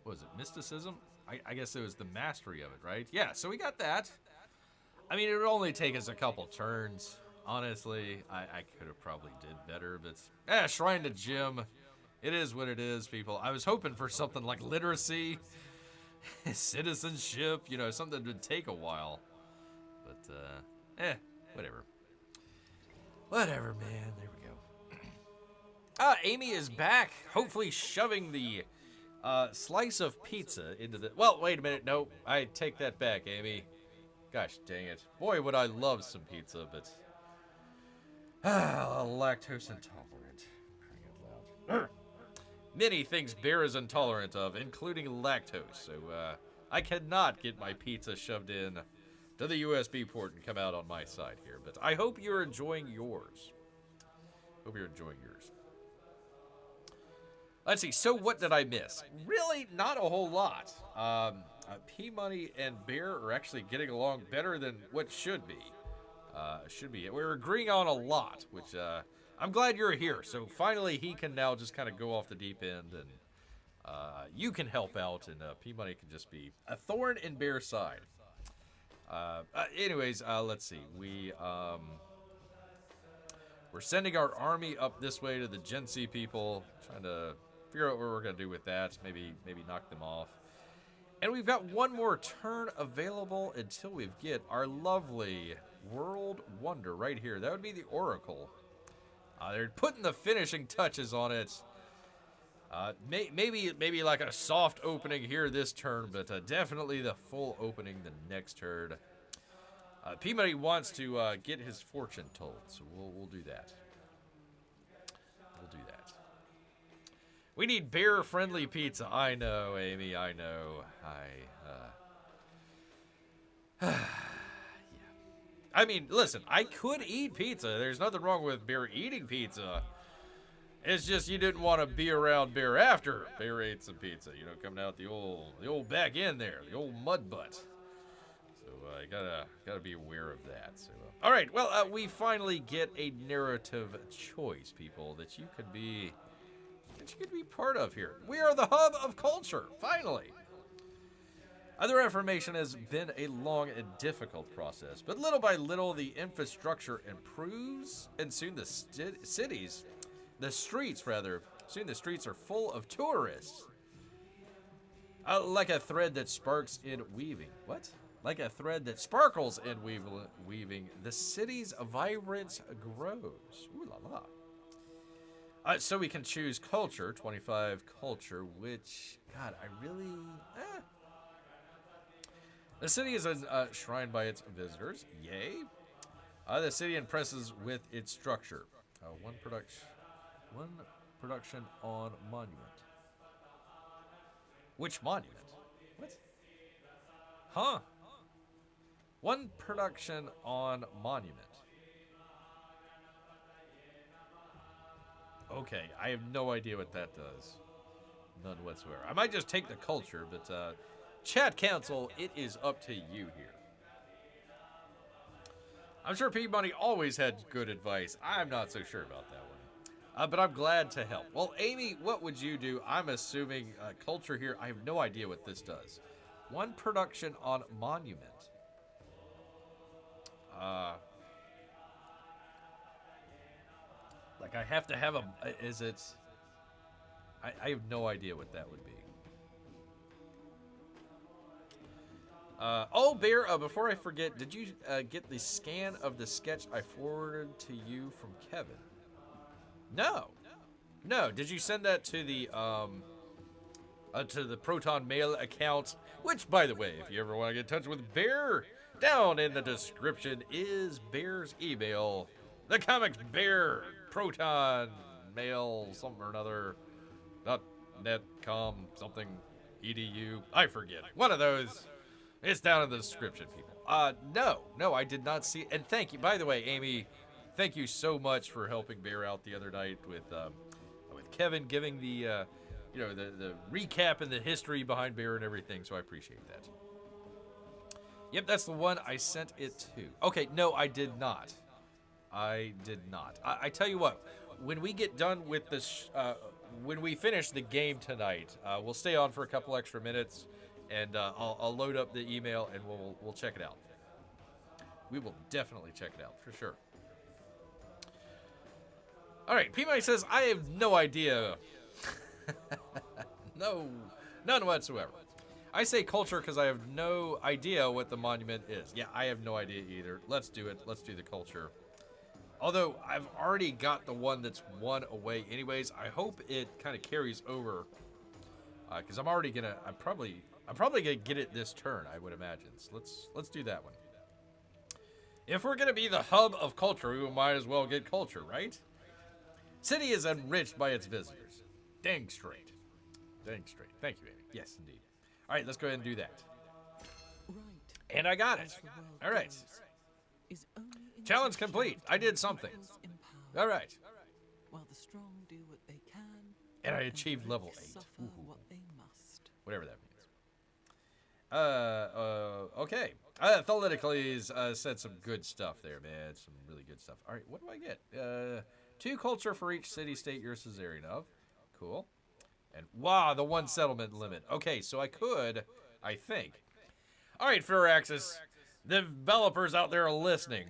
What was it, mysticism? I guess it was the mastery of it, right? Yeah, so we got that. I mean, it would only take us a couple turns. Honestly, I could have probably did better, but Shrine to Jim. It is what it is, people. I was hoping for something like literacy, citizenship, you know, something that would take a while. But, whatever. Whatever, man. There we go. Amy is back, hopefully shoving the slice of pizza into the... Well, wait a minute. No, I take that back, Amy. Gosh dang it. Boy, would I love some pizza, but... lactose intolerant. Crying out loud. Many things Bear is intolerant of, including lactose, so I cannot get my pizza shoved in to the USB port and come out on my side here, but I hope you're enjoying yours. Hope you're enjoying yours. Let's see, so what did I miss? Really, not a whole lot. P-Money and Bear are actually getting along better than what should be. We're agreeing on a lot, which I'm glad you're here. So finally, he can now just kind of go off the deep end, and you can help out, and P-Money can just be a thorn in Bear's side. Anyways, let's see. We're sending our army up this way to the Gen C people, trying to figure out what we're gonna do with that. Maybe knock them off. And we've got one more turn available until we get our lovely world wonder right here. That would be the Oracle. They're putting the finishing touches on it. Maybe like a soft opening here this turn, but definitely the full opening the next turn. P-Money wants to get his fortune told, so we'll do that. We'll do that. We need bear-friendly pizza. I know, Amy, I know. Yeah. I mean, listen, I could eat pizza. There's nothing wrong with Bear eating pizza. It's just you didn't want to be around Bear after Bear ate some pizza. You know, coming out the old back end there, the old mud butt. So you gotta be aware of that. So all right, well, we finally get a narrative choice, people, that you could be part of here. We are the hub of culture, finally. Other information has been a long and difficult process, but little by little the infrastructure improves, and soon the streets are full of tourists. Like a thread that sparks in weaving. What? Like a thread that sparkles in weaving, the city's vibrance grows. Ooh la la. So we can choose culture, 25 culture, which, God, I really... The city is enshrined by its visitors. Yay. The city impresses with its structure. One production on monument. Which monument? What? Huh? One production on monument. Okay, I have no idea what that does. None whatsoever. I might just take the culture, but chat council, it is up to you here. I'm sure P-Money always had good advice. I'm not so sure about that one. But I'm glad to help. Well, Amy, what would you do? I'm assuming culture here. I have no idea what this does. One production on monument. Like I have to have a... Is it... I have no idea what that would be. Oh, Bear, before I forget, did you get the scan of the sketch I forwarded to you from Kevin? No. No, did you send that to the Proton Mail account? Which, by the way, if you ever want to get in touch with Bear, down in the description is Bear's email. The Comics Bear, Proton Mail, something or another. Not netcom, something, edu. I forget. One of those. It's down in the description, people. No, I did not see. And thank you, by the way, Amy. Thank you so much for helping Bear out the other night with Kevin giving the the recap and the history behind Bear and everything. So I appreciate that. Yep, that's the one I sent it to. Okay, no, I did not. I tell you what, when we get done with this, when we finish the game tonight, we'll stay on for a couple extra minutes, and I'll load up the email and we'll check it out. We will definitely check it out for sure. All right, P-Money says I have no idea. No, none whatsoever. I say culture because I have no idea what the monument is. Yeah, I have no idea either. Let's do it. Let's do the culture. Although I've already got the one that's one away anyways. I hope it kind of carries over. Because I'm probably gonna get it this turn, I would imagine. So let's do that one. If we're going to be the hub of culture, we might as well get culture, right? City is enriched by its visitors. Dang straight. Dang straight. Thank you, Amy. Yes, indeed. All right, let's go ahead and do that. Right. And I got it. As the world All right. goes, is only in Challenge such complete. a I did something. peoples empowered, All right. while the strong do what they can, And I and achieved the level weak 8. suffer Ooh. what they must. Whatever that means. Okay. Thalicles said some good stuff there, man. Some really good stuff. All right, what do I get? 2 culture for each city-state you're Caesarian of. Cool. And, wow, the 1 settlement limit. Okay, so I could, I think. All right, Firaxis, the developers out there are listening.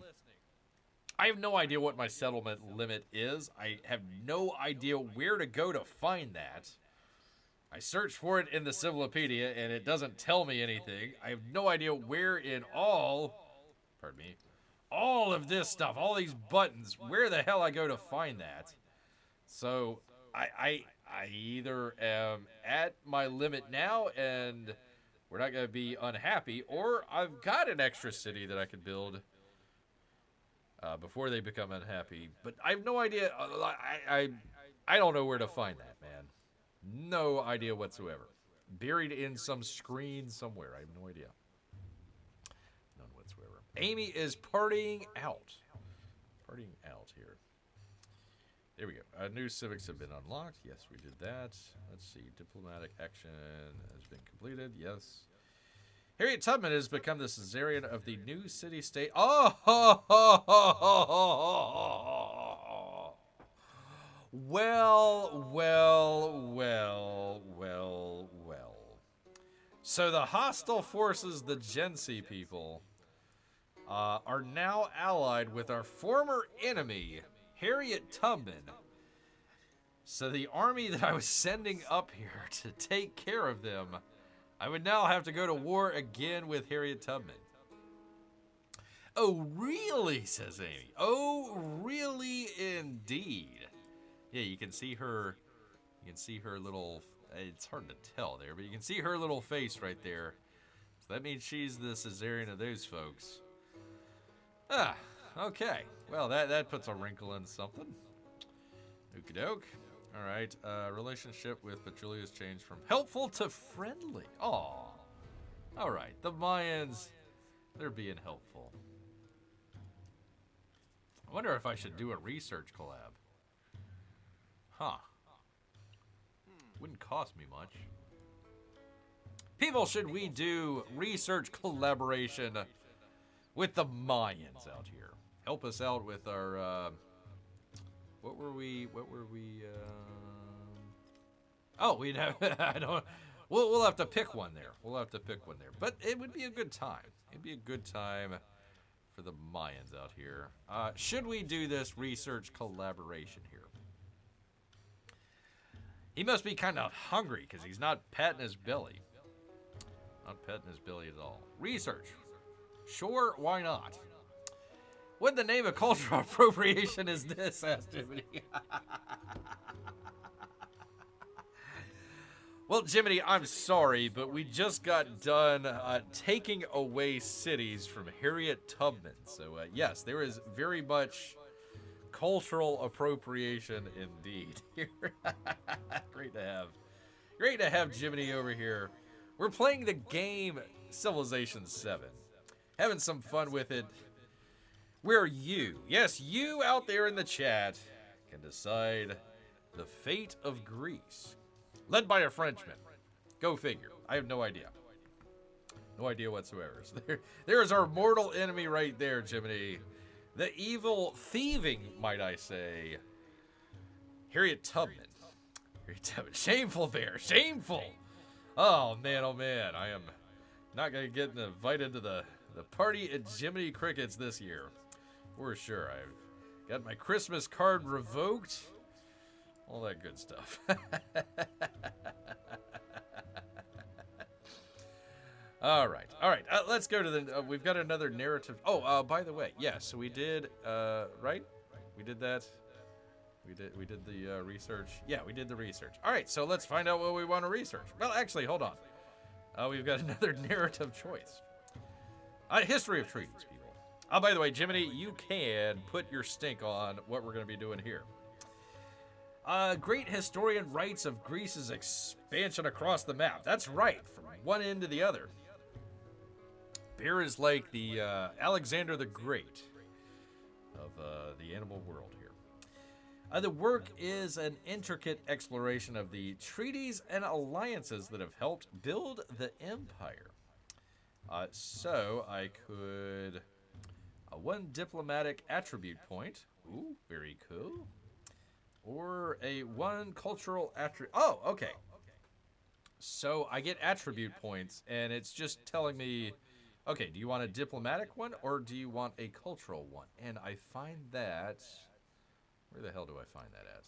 I have no idea what my settlement limit is. I have no idea where to go to find that. I searched for it in the Civilopedia, and it doesn't tell me anything. I have no idea where in all of this stuff, all these buttons, where the hell I go to find that. So I either am at my limit now, and we're not going to be unhappy, or I've got an extra city that I could build before they become unhappy. But I have no idea. I don't know where to find that, man. No idea whatsoever. Buried in some screen somewhere. I have no idea. None whatsoever. Amy is partying out. Partying out here. There we go. New civics have been unlocked. Yes, we did that. Let's see. Diplomatic action has been completed. Yes. Harriet Tubman has become the Caesarian of the new city-state. Oh! Well. So the hostile forces, the Gensi people, are now allied with our former enemy, Harriet Tubman. So the army that I was sending up here to take care of them, I would now have to go to war again with Harriet Tubman. Oh, really, says Amy. Oh, really indeed. Yeah, you can see her little, it's hard to tell there, but you can see her little face right there. So that means she's the Caesarian of those folks. Ah, okay. Well, that puts a wrinkle in something. Okie doke. All right, relationship with Petrulia's changed from helpful to friendly. Aw. All right, the Mayans, they're being helpful. I wonder if I should do a research collab. Huh. Wouldn't cost me much. People, should we do research collaboration with the Mayans out here? Help us out with our, what were we, oh, we'd have, we'll have to pick one there. But it would be a good time. It'd be a good time for the Mayans out here. Should we do this research collaboration here? He must be kind of hungry because he's not patting his belly. Not petting his belly at all. Research. Sure, why not? What in the name of cultural appropriation is this, asked Jiminy. Well, Jiminy, I'm sorry, but we just got done taking away cities from Harriet Tubman. So, yes, there is very much cultural appropriation indeed. Great to have Jiminy over here. We're playing the game Civilization 7. Having some fun with it. Where you, yes, you out there in the chat, can decide the fate of Greece. Led by a Frenchman. Go figure. I have no idea. No idea whatsoever. So there is our mortal enemy right there, Jiminy. The evil thieving, might I say, Harriet Tubman. Shameful bear. Shameful. Oh, man, I am not going to get invited to the party at Jiminy Crickets this year. For sure. I've got my Christmas card revoked. All that good stuff. All right. Let's go to the. We've got another narrative. Oh, by the way, yes. So we did. Right? We did that. We did the research. Yeah, we did the research. All right. So let's find out what we want to research. Well, actually, hold on. We've got another narrative choice. History of treaties, people. Oh, by the way, Jiminy, you can put your stink on what we're going to be doing here. Great historian writes of Greece's expansion across the map. That's right, from one end to the other. Bear is like the Alexander the Great of the animal world here. The work is an intricate exploration of the treaties and alliances that have helped build the empire. So I could... one diplomatic attribute point. Ooh, very cool. Or a one cultural attribute. Oh, okay. So I get attribute points, and it's just telling me, okay, do you want a diplomatic one, or do you want a cultural one? And I find that... Where the hell do I find that at?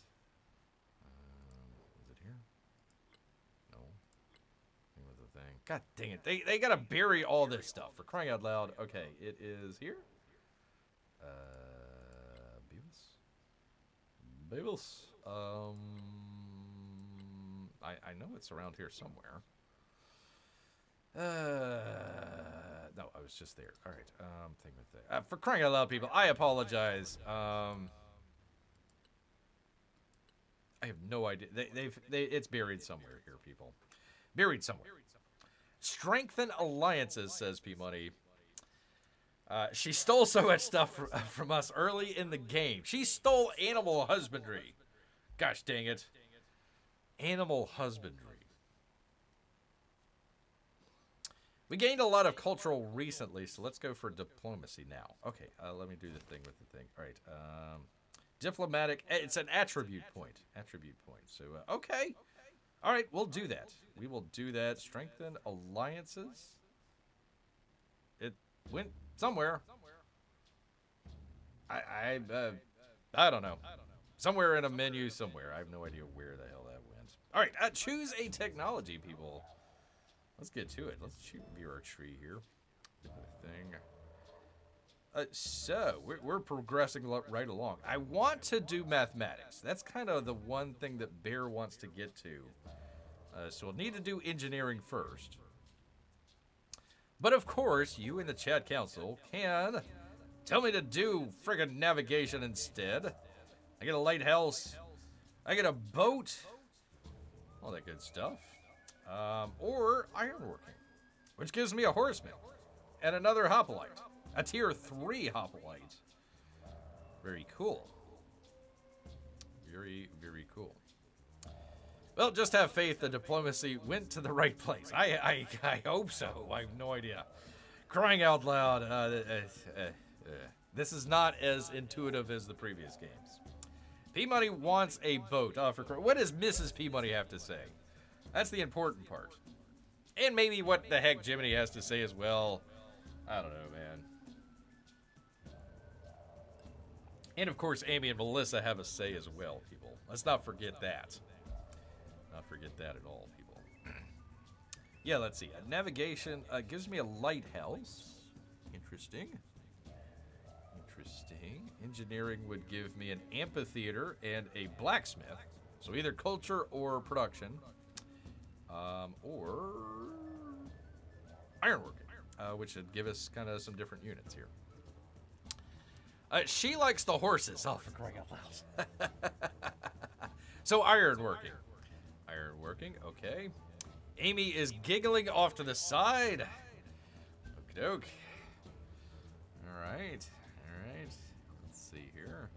Is it here? No. Thing with the thing. God dang it. They gotta bury all this stuff, for crying out loud. Okay, it is here. Beavis. I know it's around here somewhere. No, I was just there. All right. Thing with that. For crying out loud, people, I apologize. I have no idea. It's buried somewhere here, people. Buried somewhere. Strengthen alliances, says P Money. She stole so much stuff from us early in the game. She stole animal husbandry. Gosh dang it. Animal husbandry. We gained a lot of cultural recently, so let's go for diplomacy now. Okay, let me do the thing with the thing. All right, diplomatic. It's an attribute point. Attribute point. So, okay. All right, we'll do that. We will do that. Strengthen alliances. It went somewhere. I don't know. Somewhere in a menu somewhere. I have no idea where the hell that went. All right, choose a technology, people. Let's get to it. Let's view our tree here. So we're progressing right along. I want to do mathematics. That's kind of the one thing that Bear wants to get to. So we'll need to do engineering first. But of course, you in the chat council can tell me to do friggin' navigation instead. I get a lighthouse. I get a boat. All that good stuff. Or ironworking, which gives me a horseman and another hoplite. A tier 3 hoplite. Very cool. Very, very cool. Well, just have faith the diplomacy went to the right place. I hope so. I have no idea. Crying out loud. This is not as intuitive as the previous games. P-Money wants a boat. What does Mrs. P-Money have to say? That's the important part. And maybe what the heck Jiminy has to say as well. I don't know, man. And of course, Amy and Melissa have a say as well, people. Let's not forget that. Not forget that at all, people. Yeah, let's see. Navigation gives me a lighthouse. Interesting. Interesting. Engineering would give me an amphitheater and a blacksmith. So either culture or production. Or ironworking, which would give us kind of some different units here. She likes the horses. Oh, for crying out loud. So ironworking. Ironworking, okay. Amy is giggling off to the side. Okie doke. Alright. Alright. Let's see here.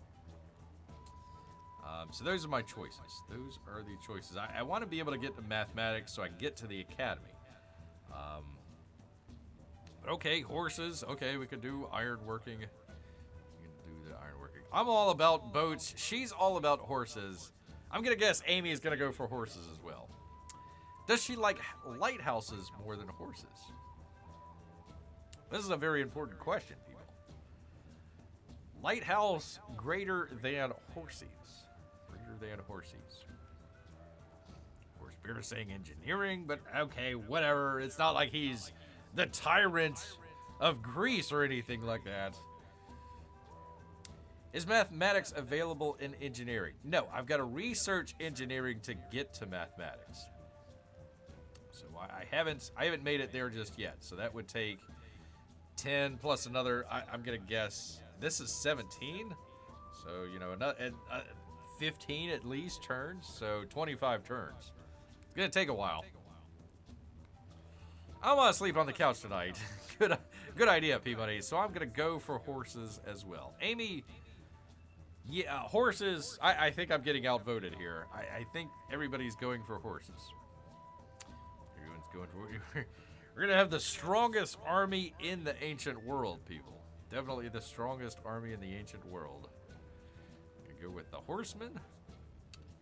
So those are my choices. Those are the choices. I want to be able to get to mathematics so I can get to the academy. But okay, horses. Okay, we could do ironworking. We can do the ironworking. I'm all about boats. She's all about horses. I'm going to guess Amy is going to go for horses as well. Does she like lighthouses more than horses? This is a very important question, people. Lighthouse greater than horses. Than horses. Of course, Bear is saying engineering, but okay, whatever. It's not like he's the tyrant of Greece or anything like that. Is mathematics available in engineering? No, I've got to research engineering to get to mathematics. So I haven't made it there just yet. So that would take 10 plus another, I'm going to guess, this is 17. So, you know, another, 15 at least turns. So 25 turns. It's going to take a while. I want to sleep on the couch tonight. Good idea, Peabody. So I'm going to go for horses as well. Amy, yeah, horses. I think I'm getting outvoted here. I think everybody's going for horses. Everyone's going for... We're going to have the strongest army in the ancient world, people. Definitely the strongest army in the ancient world. Going to go with the horsemen.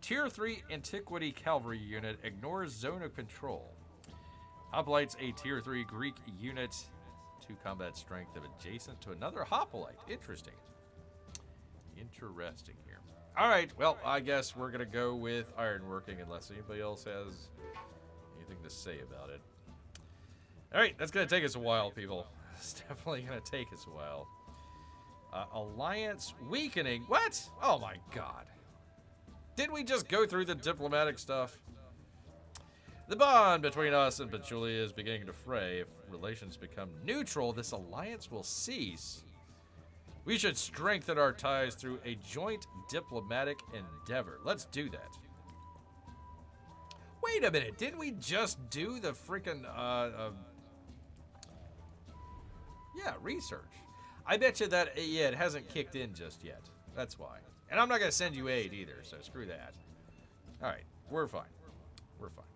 Tier 3 Antiquity Cavalry unit ignores zone of control. Hoplites a Tier 3 Greek unit. 2 combat strength of adjacent to another hoplite. Interesting. Interesting here. Alright, well, I guess we're going to go with ironworking unless anybody else has anything to say about it. Alright, that's going to take us a while, people. It's definitely going to take us a while. Alliance weakening. What? Oh my god. Did we just go through the diplomatic stuff? The bond between us and Pachulia is beginning to fray. If relations become neutral, this alliance will cease. We should strengthen our ties through a joint diplomatic endeavor. Let's do that. Wait a minute. Didn't we just do the freaking, yeah, research? I bet you that, yeah, it hasn't kicked in just yet. That's why. And I'm not going to send you aid either, so screw that. All right. We're fine. We're fine.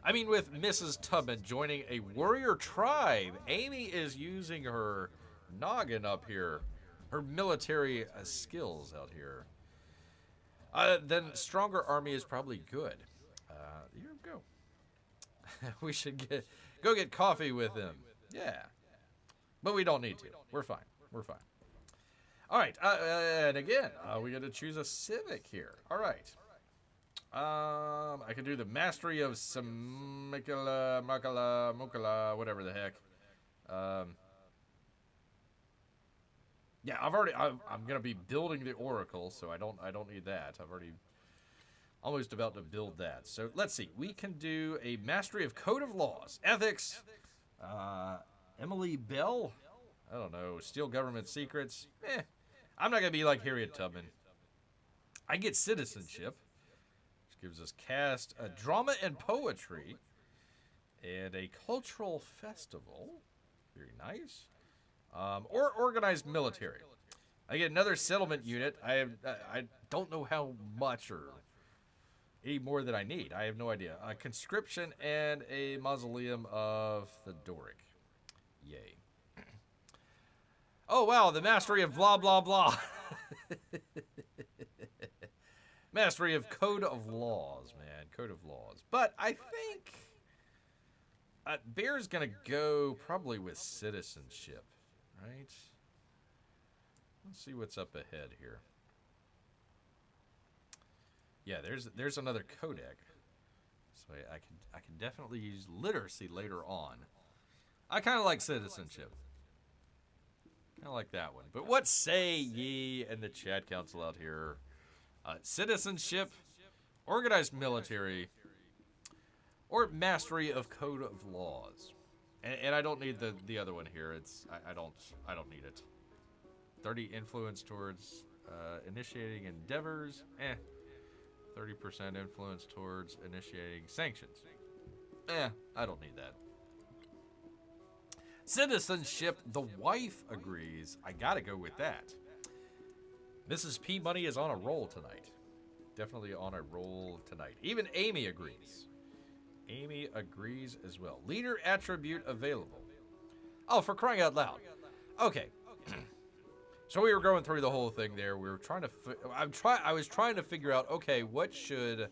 I mean, with Mrs. Tubman joining a warrior tribe, Amy is using her noggin up here, her military skills out here. Then stronger army is probably good. Here we go. We should go get coffee with him. Yeah, but we don't need to. We're fine. We're fine. All right, and again, we got to choose a civic here. All right. I can do the mastery of Samikala, Makala, Mukala, whatever the heck. Yeah, I'm gonna be building the Oracle, so I don't need that. I've already almost about to build that. So let's see. We can do a mastery of Code of Laws, Ethics, Emily Bell. I don't know, steal government secrets. I'm not gonna be like Harriet Tubman. I get citizenship. Gives us cast a drama and poetry and a cultural festival. Very nice. Or organized military. I get another settlement unit. I don't know how much or any more than I need. I have no idea. A conscription and a mausoleum of the Doric. Yay. Oh wow, the mastery of blah blah blah. Mastery of Code of Laws, man. Code of Laws. But I think Bear's going to go probably with citizenship, right? Let's see what's up ahead here. Yeah, there's another codec. So I can definitely use literacy later on. I kind of like citizenship. Kind of like that one. But what say ye in the chat council out here? Citizenship, organized military, or mastery of Code of Laws. And I don't need the other one here. I don't need it. 30 influence towards initiating endeavors. 30% influence towards initiating sanctions. I don't need that. Citizenship, the wife agrees. I gotta go with that. Mrs. P. Money is on a roll tonight. Definitely on a roll tonight. Even Amy agrees. Amy agrees as well. Leader attribute available. Oh, for crying out loud. Okay. So we were going through the whole thing there. We were trying to. I was trying to figure out. Okay, what should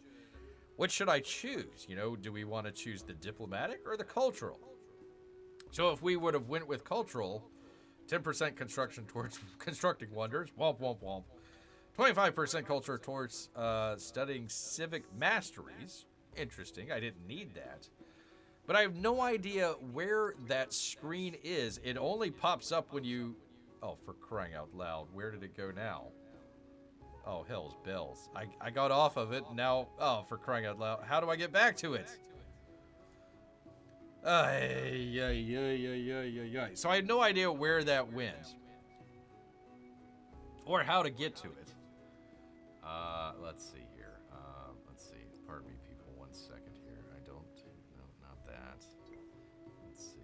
I choose? You know, do we want to choose the diplomatic or the cultural? So if we would have went with cultural. 10% construction towards constructing wonders. Womp, womp, womp. 25% culture towards studying civic masteries. Interesting. I didn't need that. But I have no idea where that screen is. It only pops up when you... Oh, for crying out loud. Where did it go now? Oh, hell's bells. I got off of it. Now... Oh, for crying out loud. How do I get back to it? So I have no idea where that went. Or how to get to it. Let's see here. Let's see. Pardon me, people. 1 second here. I don't... No, not that. Let's see.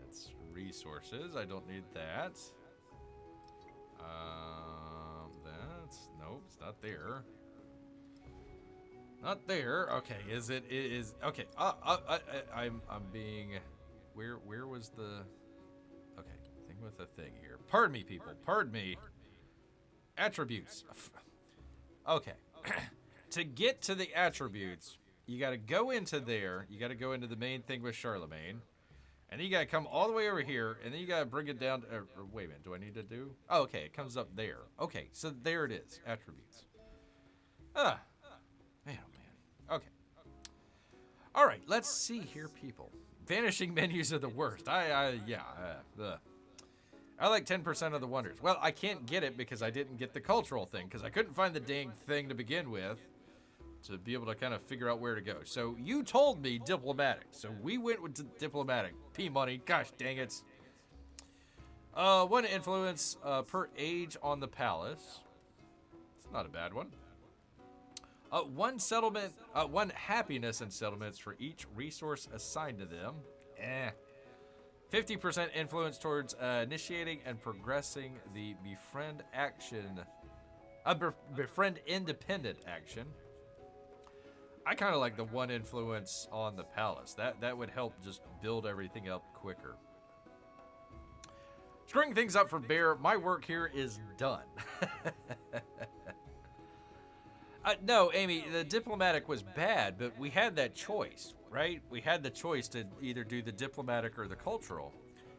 That's resources. I don't need that. That's... Nope, it's not there. Not there. Okay, is it? It is... Okay. I'm being... Where was the... Okay, thing with the thing here. Pardon me, people. Pardon me. Attributes. Okay. To get to the attributes, you got to go into there. You got to go into the main thing with Charlemagne. And then you got to come all the way over here. And then you got to bring it down. Wait a minute. Do I need to do? Oh, okay. It comes up there. Okay. So there it is. Attributes. Man, oh man. Okay. All right. Let's see here, people. Vanishing menus are the worst. I like 10% of the wonders. Well, I can't get it because I didn't get the cultural thing, because I couldn't find the dang thing to begin with to be able to kind of figure out where to go. So you told me diplomatic. So we went with diplomatic. P-money. Gosh dang it. 1 influence per age on the palace. It's not a bad one. 1 settlement, 1 happiness in settlements for each resource assigned to them. 50% influence towards initiating and progressing the befriend action, befriend independent action. I kind of like the 1 influence on the palace. That would help just build everything up quicker. Screwing things up for Bear. My work here is done. No, Amy, the diplomatic was bad, but we had that choice, right? We had the choice to either do the diplomatic or the cultural.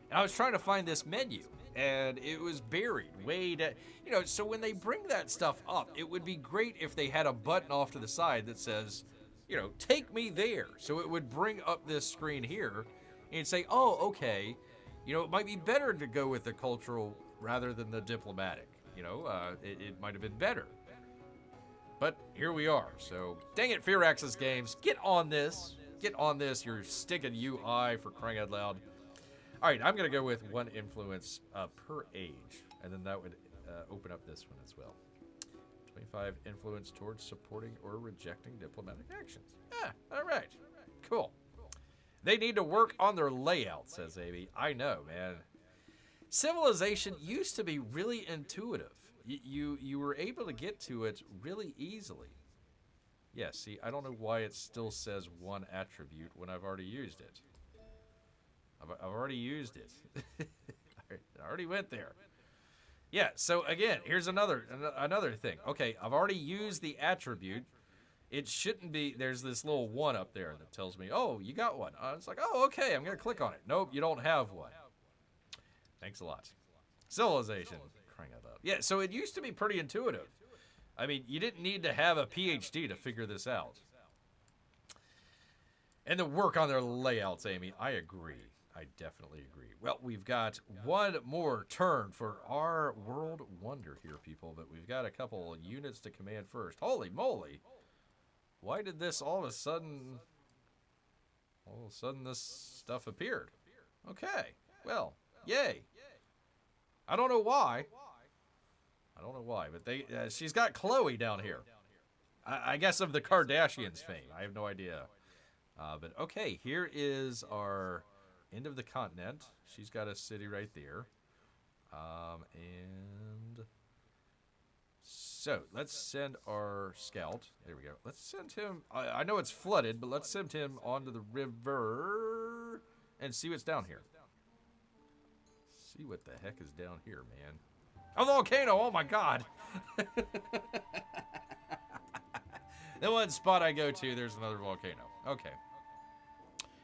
And I was trying to find this menu, and it was buried way down. You know, so when they bring that stuff up, it would be great if they had a button off to the side that says, you know, take me there. So it would bring up this screen here and say, oh, okay, you know, it might be better to go with the cultural rather than the diplomatic. You know, it might have been better. But here we are. So, dang it, Firaxis Games, get on this. Get on this. You're sticking UI for crying out loud. All right, I'm going to go with 1 influence per age. And then that would open up this one as well. 25 influence towards supporting or rejecting diplomatic actions. All right. Cool. They need to work on their layout, says Amy. I know, man. Civilization used to be really intuitive. You were able to get to it really easally. Yeah, see, I don't know why it still says 1 attribute when I've already used it. I've already used it. I already went there. Yeah, so again, here's another thing. Okay, I've already used the attribute. It shouldn't be, there's this little 1 up there that tells me, oh, you got 1. It's like, oh, okay, I'm going to click on it. Nope, you don't have 1. Thanks a lot. Civilization. Yeah, so it used to be pretty intuitive. I mean, you didn't need to have a PhD to figure this out. And to work on their layouts, Amy. I agree. I definitely agree. Well, we've got 1 more turn for our world wonder here, people. But we've got a couple units to command first. Holy moly. Why did this all of a sudden this stuff appeared? Okay. Well, yay. I don't know why. But she's got Chloe down here. I guess of the Kardashians fame. I have no idea. But okay, here is our end of the continent. She's got a city right there. And so let's send our scout. There we go. Let's send him. I know it's flooded, but let's send him onto the river and see what's down here. See what the heck is down here, man. A volcano! Oh my god! The one spot I go to, there's another volcano. Okay.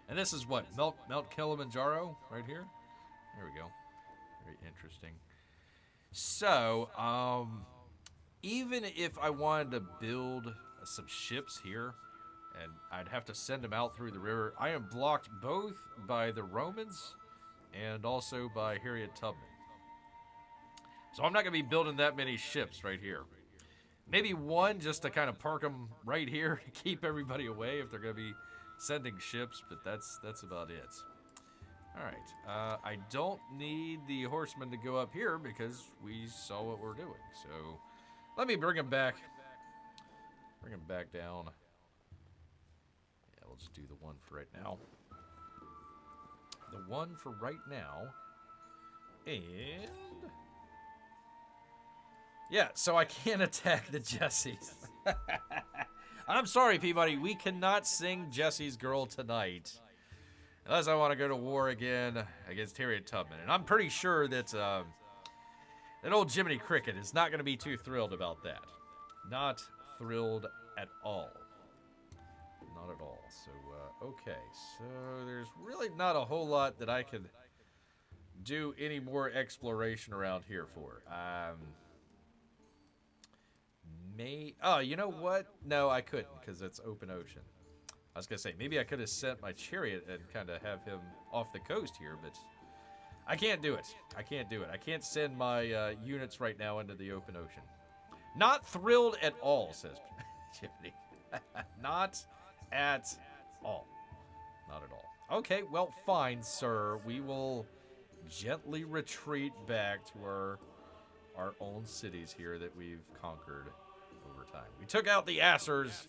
And this is what? Mount Kilimanjaro? Right here? There we go. Very interesting. So, even if I wanted to build some ships here, and I'd have to send them out through the river, I am blocked both by the Romans and also by Harriet Tubman. So I'm not going to be building that many ships right here. Maybe 1 just to kind of park them right here to keep everybody away if they're going to be sending ships, but that's about it. Alright, I don't need the horsemen to go up here because we saw what we're doing. So, let me bring him back. Bring him back down. Yeah, we'll just do the one for right now. The one for right now. And... yeah, so I can't attack the Jessies. I'm sorry, Peabody. We cannot sing Jesse's Girl tonight. Unless I want to go to war again against Harriet Tubman. And I'm pretty sure that that old Jiminy Cricket is not going to be too thrilled about that. Not thrilled at all. Not at all. So, okay. So, there's really not a whole lot that I could do any more exploration around here for. Oh, you know what? No, I couldn't, because it's open ocean. I was going to say, maybe I could have sent my chariot and kind of have him off the coast here, but I can't do it. I can't do it. I can't send my units right now into the open ocean. Not thrilled at all, says Jiminy. Not at all. Not at all. Okay, well, fine, sir. We will gently retreat back to our own cities here that we've conquered over time. We took out the Assers.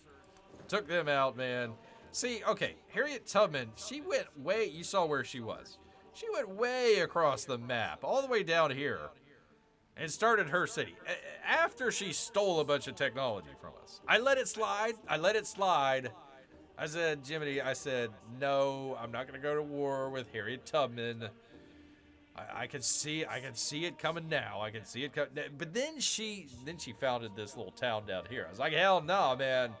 Took them out, man. See, okay, Harriet Tubman, she went way, you saw where she was. She went way across the map, all the way down here, and started her city. After she stole a bunch of technology from us. I let it slide. I let it slide. I said, Jiminy, I said, no, I'm not going to go to war with Harriet Tubman. I can see it coming now. I can see it coming. But then she founded this little town down here. I was like, hell no, man.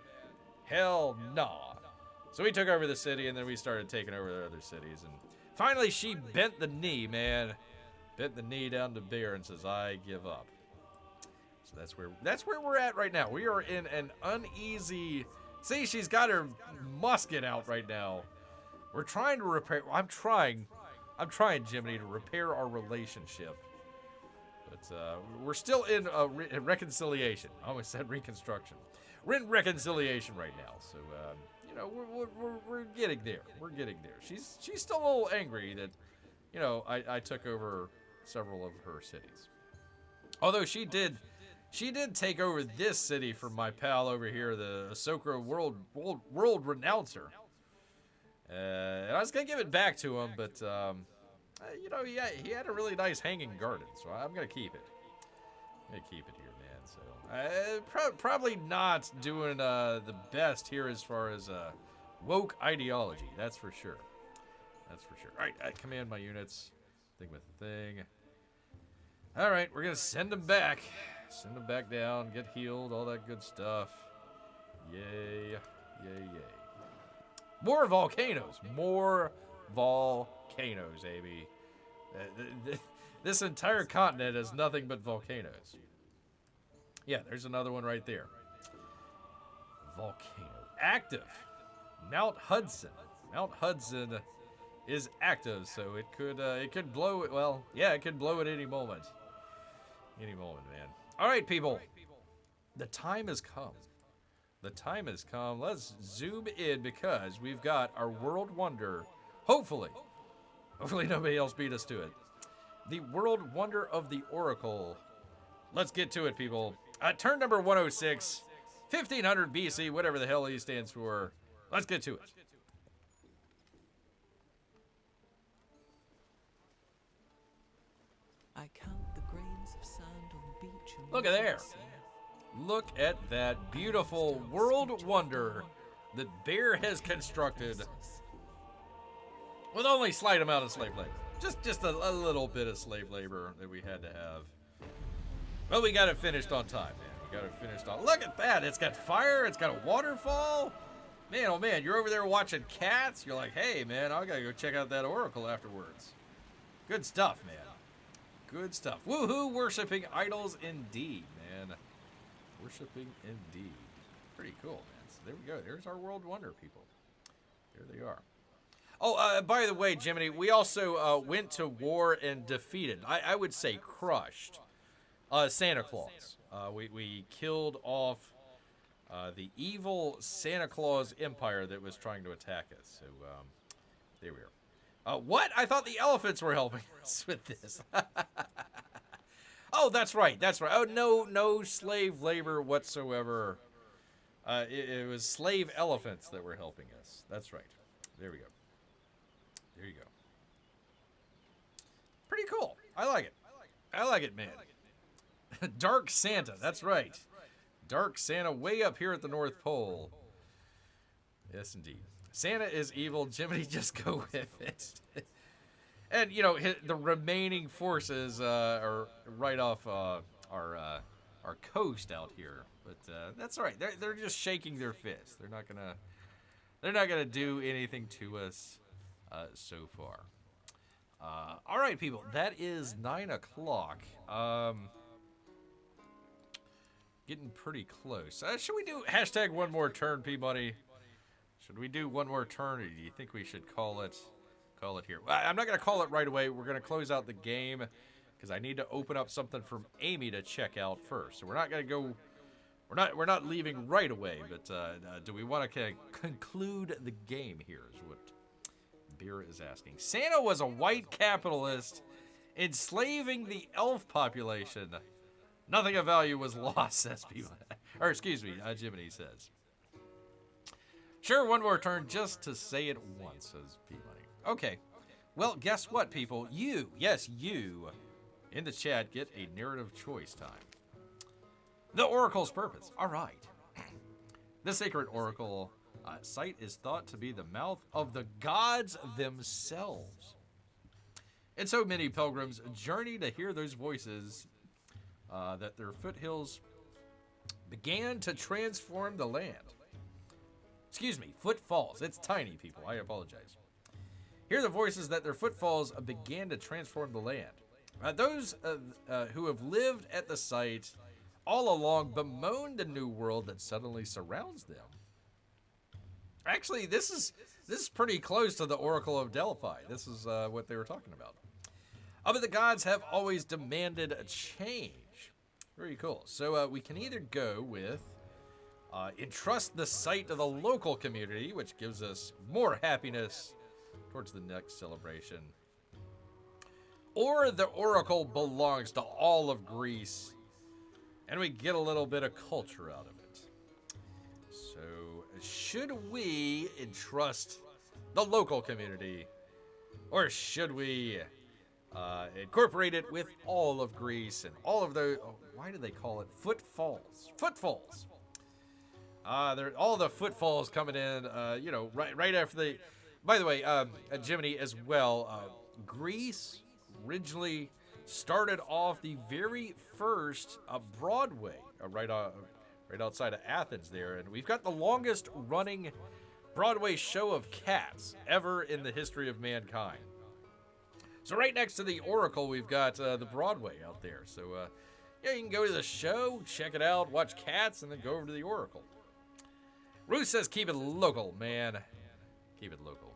Hell no. So we took over the city, and then we started taking over the other cities. And finally, she bent the knee, man. Bent the knee down to bear and says, I give up. So that's where we're at right now. We are in an uneasy... See, she's got her musket out right now. We're trying to repair... I'm trying, Jiminy, to repair our relationship. But we're still in reconciliation. I almost said reconstruction. We're in reconciliation right now, so you know we're getting there. We're getting there. She's still a little angry that, you know, I took over several of her cities. Although she did take over this city from my pal over here, the Ahsoka world renouncer. And I was gonna give it back to him, but you know, he had a really nice hanging garden, so I'm gonna keep it. I'm gonna keep it here, man. So probably not doing the best here as far as woke ideology. That's for sure. That's for sure. All right, I command my units. Thing with the thing. All right, we're gonna send them back. Send them back down. Get healed. All that good stuff. Yay, yay, yay. More volcanoes. More volcanoes, Amy. This entire continent is nothing but volcanoes. Yeah, there's another one right there. Volcano. Active. Mount Hudson. Mount Hudson is active, so it could blow it. Well, yeah, it could blow at any moment. Any moment, man. All right, people. The time has come. The time has come. Let's zoom in because we've got our world wonder. Hopefully nobody else beat us to it. The world wonder of the Oracle. Let's get to it, people. Turn number 106, 1500 BC, whatever the hell he stands for. Let's get to it. I count the grains of sand on the beach. And Look at there. Look at that beautiful world wonder that Bear has constructed with only slight amount of slave labor. Just a little bit of slave labor that we had to have. Well, we got it finished on time, man. We got it finished on... Look at that. It's got fire. It's got a waterfall. Man, oh, man. You're over there watching cats. You're like, hey, man, I got to go check out that Oracle afterwards. Good stuff, man. Good stuff. Woohoo. Worshipping idols indeed, man. Worshipping indeed. Pretty cool, man. So there we go. There's our world wonder, people. There they are. Oh, by the way, Jiminy, we also went to war and defeated, I would say crushed, Santa Claus. We killed off the evil Santa Claus empire that was trying to attack us. So there we are. What? I thought the elephants were helping us with this. Oh, that's right. That's right. Oh, no slave labor whatsoever. It was slave elephants that were helping us. That's right. There we go. There you go. Pretty cool. I like it. I like it, man. Dark Santa. That's right. Dark Santa way up here at the North Pole. Yes, indeed. Santa is evil. Jiminy, just go with it. And, you know, the remaining forces are right off our coast out here. But that's all right. They're just shaking their fists. They're not gonna do anything to us so far. All right, people. That is 9 o'clock. Getting pretty close. Should we do hashtag one more turn, Peabody? Should we do one more turn, or do you think we should call it here? I'm not going to call it right away. We're going to close out the game because I need to open up something from Amy to check out first. So we're not going to go. We're not leaving right away. But do we want to conclude the game here? Is what Beer is asking. Santa was a white capitalist enslaving the elf population. Nothing of value was lost, says Peabody. Or excuse me, Jiminy says. Sure, one more turn just to say it once, says Peabody. Okay. Well, guess what, people? You, yes, you, in the chat, get a narrative choice time. The Oracle's purpose. All right. The sacred Oracle site is thought to be the mouth of the gods themselves. And so many pilgrims journey to hear those voices that their foothills began to transform the land. Excuse me, footfalls. It's tiny, people. I apologize. Hear the voices that their footfalls began to transform the land. Those who have lived at the site all along bemoan the new world that suddenly surrounds them. Actually, this is pretty close to the Oracle of Delphi. This is what they were talking about. But the gods have always demanded a change. Very cool. So we can either go with entrust the site to the local community, which gives us more happiness towards the next celebration. Or the Oracle belongs to all of Greece, and we get a little bit of culture out of it. So should we entrust the local community, or should we incorporate it with all of Greece and all of the, why do they call it footfalls? Footfalls. All the footfalls coming in, right after the, by the way, Jiminy as well, Greece originally started off the very first Broadway, right outside of Athens there, and we've got the longest running Broadway show of Cats ever in the history of mankind. So right next to the Oracle, we've got the Broadway out there. So yeah, you can go to the show, check it out, watch Cats, and then go over to the Oracle. Ruth says, keep it local, man. Keep it local.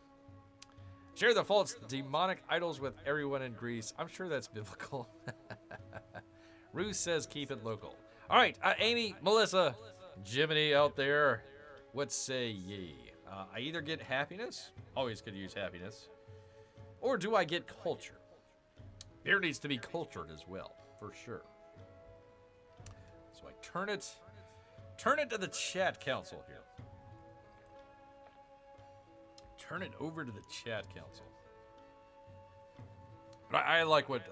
Share the false demonic idols with everyone in Greece. I'm sure that's biblical. Ruth says, keep it local. All right, Amy, Melissa, Jiminy out there, what say ye? I either get happiness, always could use happiness, or do I get culture? Beer needs to be cultured as well, for sure. So I turn it to the chat council here. Turn it over to the chat council. But I like what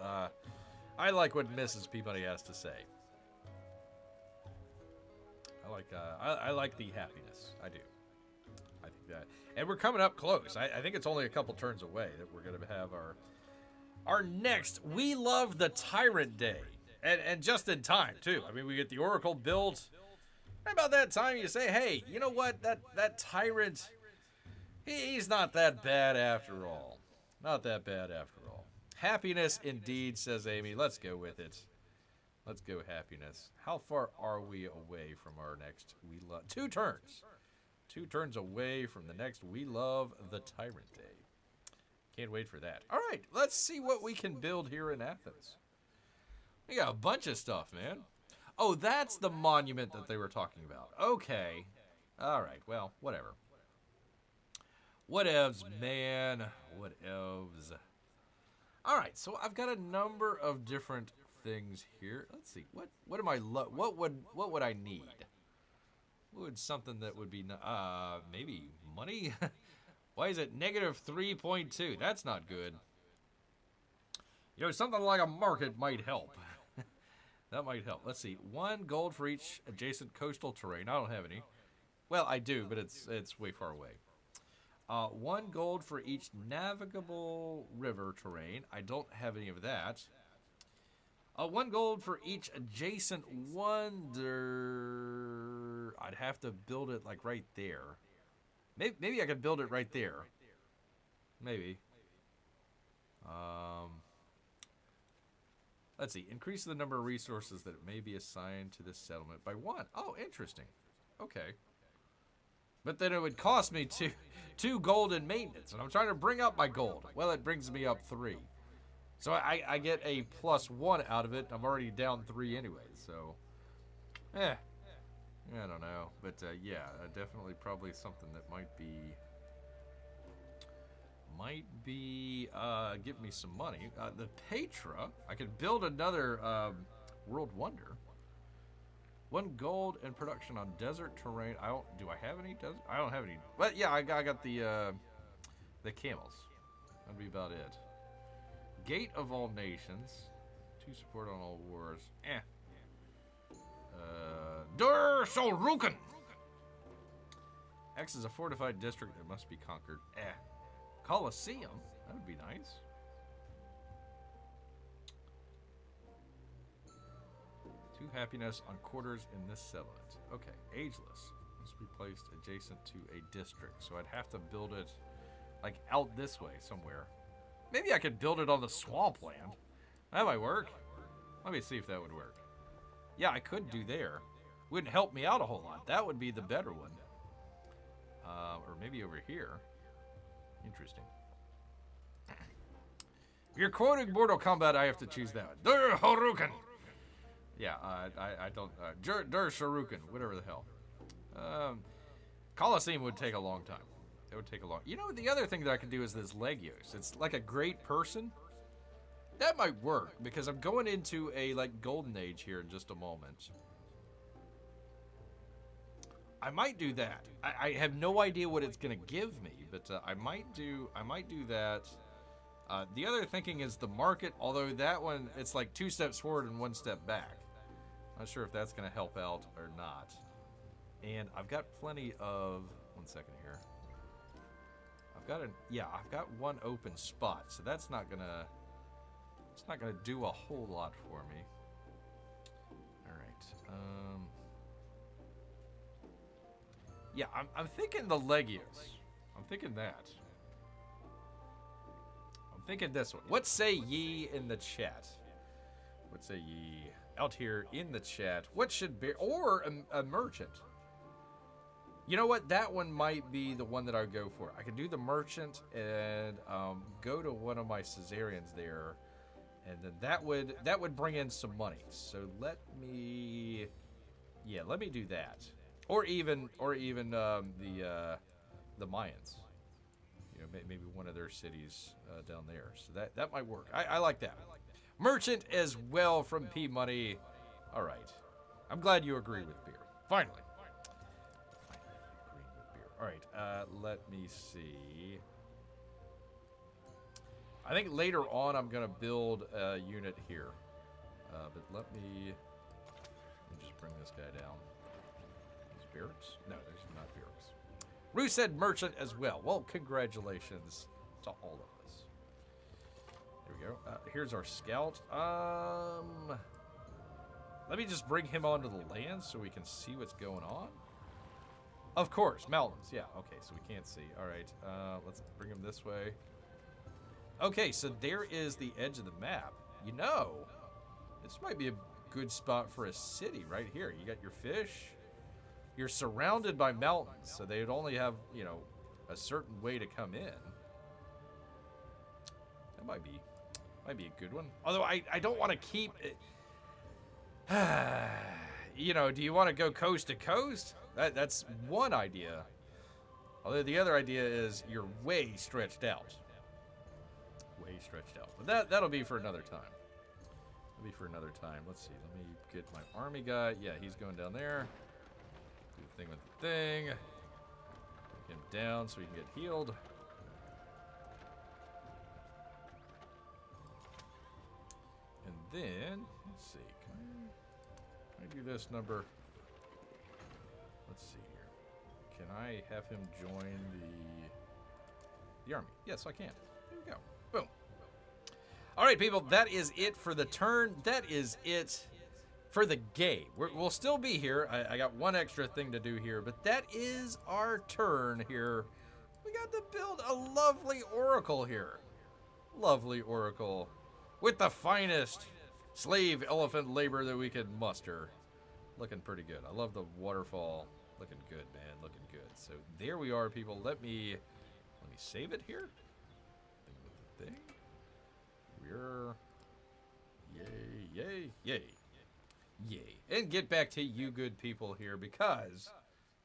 Mrs. Peabody has to say. I like the happiness. I do. I think that, and we're coming up close. I think it's only a couple turns away that we're going to have our next We Love the Tyrant Day, and just in time too. I mean, we get the Oracle built. About that time, you say, hey, you know what? That tyrant, he's not that bad after all. Not that bad after all. Happiness indeed, says Amy. Let's go with it. Let's go happiness. How far are we away from our next We Love? 2 turns. 2 turns away from the next We Love the Tyrant Day. Can't wait for that. All right, let's see what we can build here in Athens. We got a bunch of stuff, man. Oh, that's the monument that they were talking about. Okay. All right, well, whatever. Whatevs, man. Whatevs. All right, so I've got a number of different things here. Let's see. What am I what would I need? What would something that would be maybe money? Why is it negative 3.2? That's not good. You know, something like a market might help. That might help. Let's see. 1 gold for each adjacent coastal terrain. I don't have any. Well, I do, but it's way far away. 1 gold for each navigable river terrain. I don't have any of that. 1 gold for each adjacent wonder. I'd have to build it like right there. Maybe I could build it right there. Maybe. Let's see. Increase the number of resources that may be assigned to this settlement by 1. Oh, interesting. Okay. But then it would cost me two gold in maintenance, and I'm trying to bring up my gold. Well, it brings me up 3. So I get a +1 out of it. I'm already down 3 anyway, so I don't know. But yeah, definitely probably something that might be give me some money. The Petra, I could build another world wonder. 1 gold in production on desert terrain. Do I have any desert? I don't have any. But yeah, I got the camels. That'd be about it. Gate of all nations. 2 support on all wars. Grrrrr Shulrukan. X is a fortified district that must be conquered. Colosseum. That would be nice. Happiness on quarters in this settlement. Okay, ageless. Must be placed adjacent to a district. So I'd have to build it like out this way somewhere. Maybe I could build it on the swampland. That might work. Let me see if that would work. Yeah, I could do there. Wouldn't help me out a whole lot. That would be the better one. Or maybe over here. Interesting. If you're quoting Mortal Kombat, I have to choose that one. Grrrrr Haruken. Yeah, I don't... Grrrrr Shuriken, whatever the hell. Colosseum would take a long time. It would take a long... You know, the other thing that I can do is this Legios. It's like a great person. That might work, because I'm going into a, like, golden age here in just a moment. I might do that. I have no idea what it's going to give me, but I might do that. The other thinking is the market, although that one, it's like 2 steps forward and 1 step back. Not sure if that's going to help out or not. And I've got plenty of... 1 second here. I've got 1 open spot, so that's not going to... It's not going to do a whole lot for me. All right. Yeah, I'm thinking the Legios. I'm thinking that. I'm thinking this one. What say ye in the chat? What say ye out here in the chat? What should be... Or a merchant. You know what? That one might be the one that I would go for. I could do the merchant and go to one of my Caesarians there. And then that would bring in some money. So let me do that. Or even the Mayans. You know, maybe one of their cities down there. So that might work. I like that. Merchant as well from P Money. All right. I'm glad you agree with beer. Finally. Agreeing with beer. All right. Let me see. I think later on I'm going to build a unit here. But let me just bring this guy down. These barracks? No, there's not barracks. Rue said merchant as well. Well, congratulations to all of us. There we go. Here's our scout. Let me just bring him onto the land so we can see what's going on. Of course, mountains. Yeah, okay, so we can't see. All right, let's bring him this way. Okay, so there is the edge of the map. You know, this might be a good spot for a city right here. You got your fish. You're surrounded by mountains, so they would only have, you know, a certain way to come in. That might be a good one. Although I don't want to keep it. You know, do you want to go coast to coast? That's one idea. Although the other idea is you're way stretched out. Way stretched out. But that'll be for another time. That'll be for another time. Let's see. Let me get my army guy. Yeah, he's going down there. Do the thing with the thing. Get him down so he can get healed. And then, let's see. Can I do this number? Let's see here. Can I have him join the army? Yes, I can. There we go. Boom. All right, people, that is it for the turn. That is it for the game. We'll still be here. I got one extra thing to do here, but that is our turn here. We got to build a lovely oracle here. Lovely oracle with the finest slave elephant labor that we could muster. Looking pretty good. I love the waterfall. Looking good, man. Looking good. So there we are, people. Let me save it here. Thing with the thing. We're yay. And get back to you good people here, because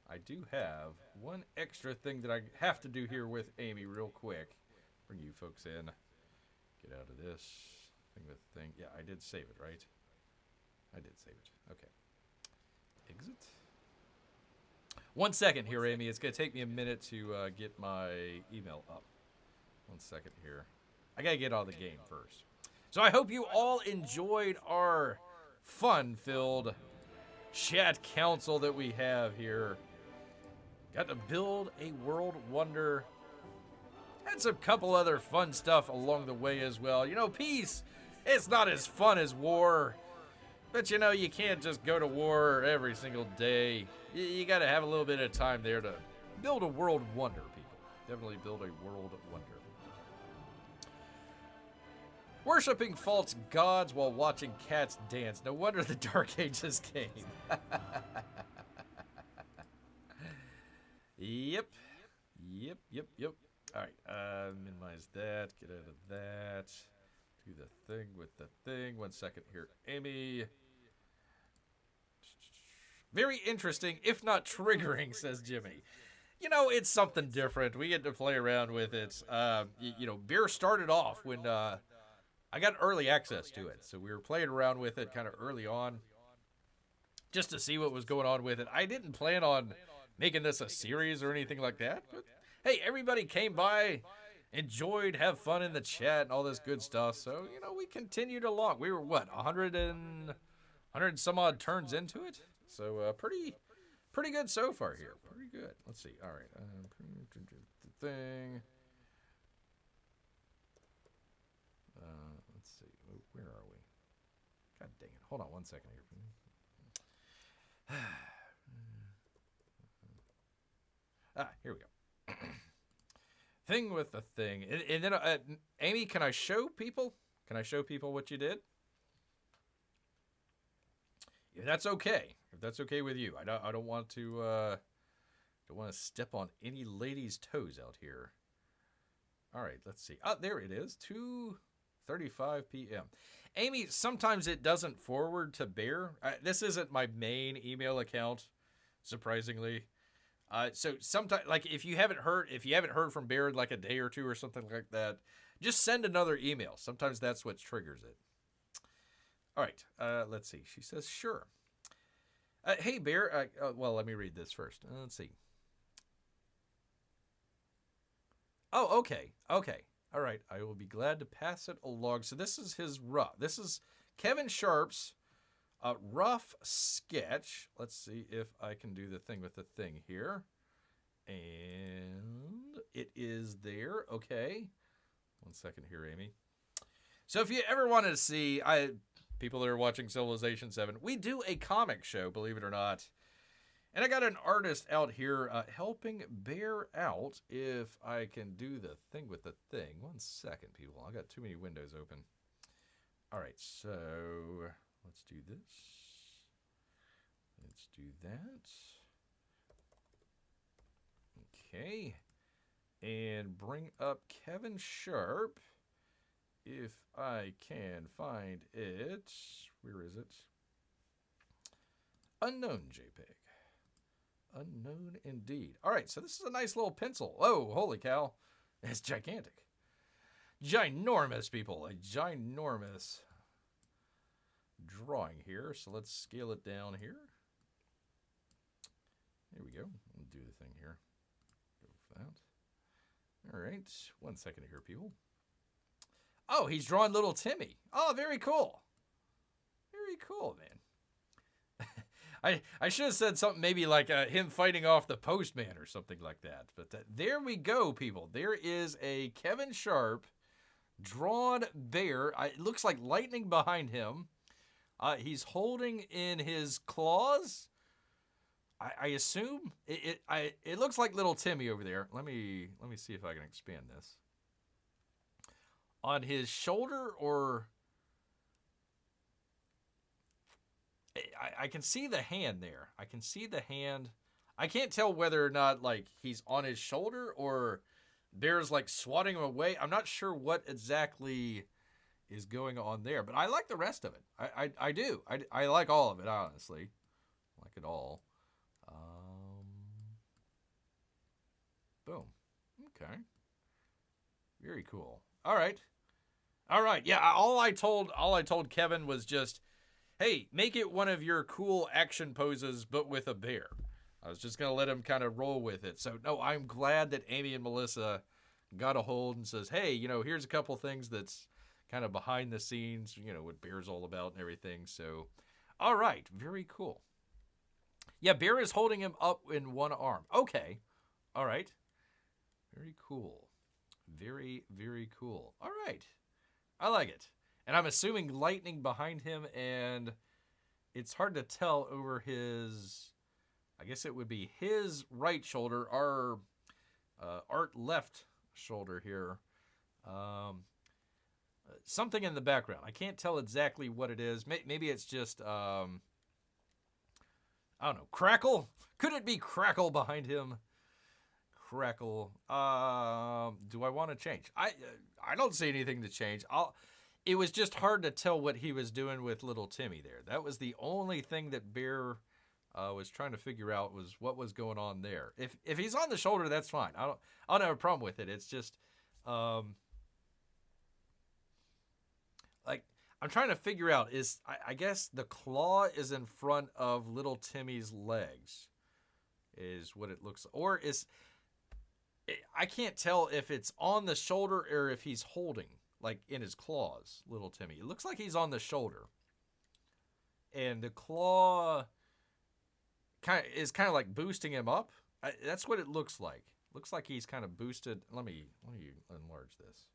I do have one extra thing that I have to do here with Amy real quick. Bring you folks in. Get out of this thing with the thing. Yeah, I did save it, right? I did save it. Okay. Exit. 1 second here, Amy. It's going to take me a minute to get my email up. 1 second here. I got to get out of the game first. So I hope you all enjoyed our fun-filled chat council that we have here. Got to build a world wonder. Had some couple other fun stuff along the way as well. You know, peace, it's not as fun as war. But, you know, you can't just go to war every single day. You got to have a little bit of time there to build a world wonder, people. Definitely build a world wonder. Worshipping false gods while watching cats dance. No wonder the Dark Ages came. Yep. All right, minimize that. Get out of that. Do the thing with the thing. 1 second here, Amy. Very interesting, if not triggering, says Jimmy. You know, it's something different. We get to play around with it. You know, Bear started off when I got early access to it. So we were playing around with it kind of early on just to see what was going on with it. I didn't plan on making this a series or anything like that. But, hey, everybody came by, enjoyed, have fun in the chat and all this good stuff. So, you know, we continued along. We were, what, 100 and some odd turns into it? So, pretty good so far here. Pretty good. Let's see. All right. The thing. Let's see. Where are we? God dang it. Hold on 1 second here. Here we go. Thing with the thing. And then, Amy, can I show people? Can I show people what you did? If that's okay. If that's okay with you. I don't want to step on any lady's toes out here. All right, let's see. There it is. 2:35 p.m. Amy, sometimes it doesn't forward to Bear. This isn't my main email account, surprisingly. So sometimes, like, if you haven't heard from Bear in like a day or two or something like that, just send another email. Sometimes that's what triggers it. All right, let's see. She says, sure. Hey, Bear. Well, let me read this first. Let's see. Oh, okay. All right. I will be glad to pass it along. So this is his rough. This is Kevin Sharp's rough sketch. Let's see if I can do the thing with the thing here. And it is there. Okay. 1 second here, Amy. So if you ever wanted to see, people that are watching Civilization 7, we do a comic show, believe it or not. And I got an artist out here helping Bear out if I can do the thing with the thing. 1 second, people. I got too many windows open. All right, so let's do this. Let's do that. Okay. And bring up Kevin Sharp. If I can find it. Where is it? Unknown JPEG. unknown indeed. All right, so this is a nice little pencil. Oh, holy cow. It's gigantic. Ginormous, people. A ginormous drawing here. So let's scale it down here. There we go. We'll do the thing here. Go for that. All right. 1 second here, people. Oh, he's drawing little Timmy. Oh, very cool. Very cool, man. I should have said something maybe like him fighting off the postman or something like that. But there we go, people. There is a Kevin Sharp drawn bear. It looks like lightning behind him. He's holding in his claws. I assume it looks like little Timmy over there. Let me see if I can expand this. On his shoulder, or I can see the hand there. I can see the hand. I can't tell whether or not like he's on his shoulder or bear's like swatting him away. I'm not sure what exactly is going on there, but I like the rest of it. I do. I like all of it, honestly. I like it all. Boom. Okay. Very cool. All right. Yeah. All I told Kevin was just, hey, make it one of your cool action poses, but with a bear. I was just gonna let him kind of roll with it. So no, I'm glad that Amy and Melissa got a hold and says, hey, here's a couple things that's kind of behind the scenes, what Bear's all about and everything. So, all right, very cool. Yeah, Bear is holding him up in one arm. Okay, all right. Very cool. Very, very cool. All right. I like it. And I'm assuming lightning behind him, and it's hard to tell over his, I guess it would be his right shoulder, our Art left shoulder here. Something in the background. I can't tell exactly what it is. Maybe it's just, I don't know, Crackle? Could it be Crackle behind him? Crackle. Do I want to change? I don't see anything to change. It was just hard to tell what he was doing with little Timmy there. That was the only thing that Bear was trying to figure out, was what was going on there. If he's on the shoulder, that's fine. I don't have a problem with it. It's just like I'm trying to figure out is I guess the claw is in front of little Timmy's legs, is what it looks, or is. I can't tell if it's on the shoulder or if he's holding, like in his claws, little Timmy. It looks like he's on the shoulder. And the claw is kind of like boosting him up. That's what it looks like. Looks like he's kind of boosted. Let me enlarge this.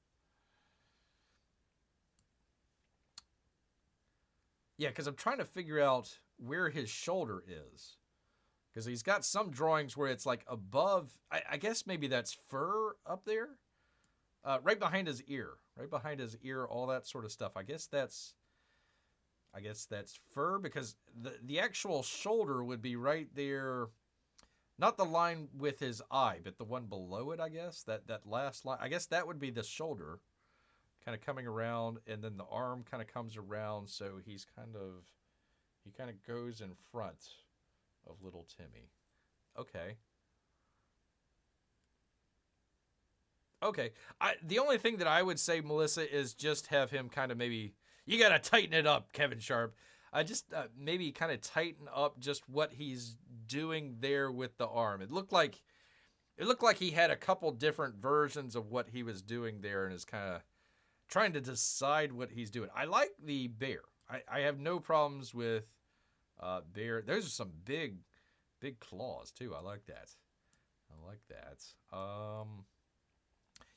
Yeah, because I'm trying to figure out where his shoulder is. Because he's got some drawings where it's like above, I guess maybe that's fur up there. Right behind his ear. Right behind his ear, all that sort of stuff. I guess that's fur, because the actual shoulder would be right there. Not the line with his eye, but the one below it, I guess. That last line. I guess that would be the shoulder. Kind of coming around, and then the arm kind of comes around, so he kind of goes in front of little Timmy. Okay. The only thing that I would say, Melissa, is just have him kind of maybe, you got to tighten it up, Kevin Sharp. Just maybe kind of tighten up just what he's doing there with the arm. It looked like he had a couple different versions of what he was doing there, and is kind of trying to decide what he's doing. I like the bear. I have no problems with bear. Those are some big claws too. I like that.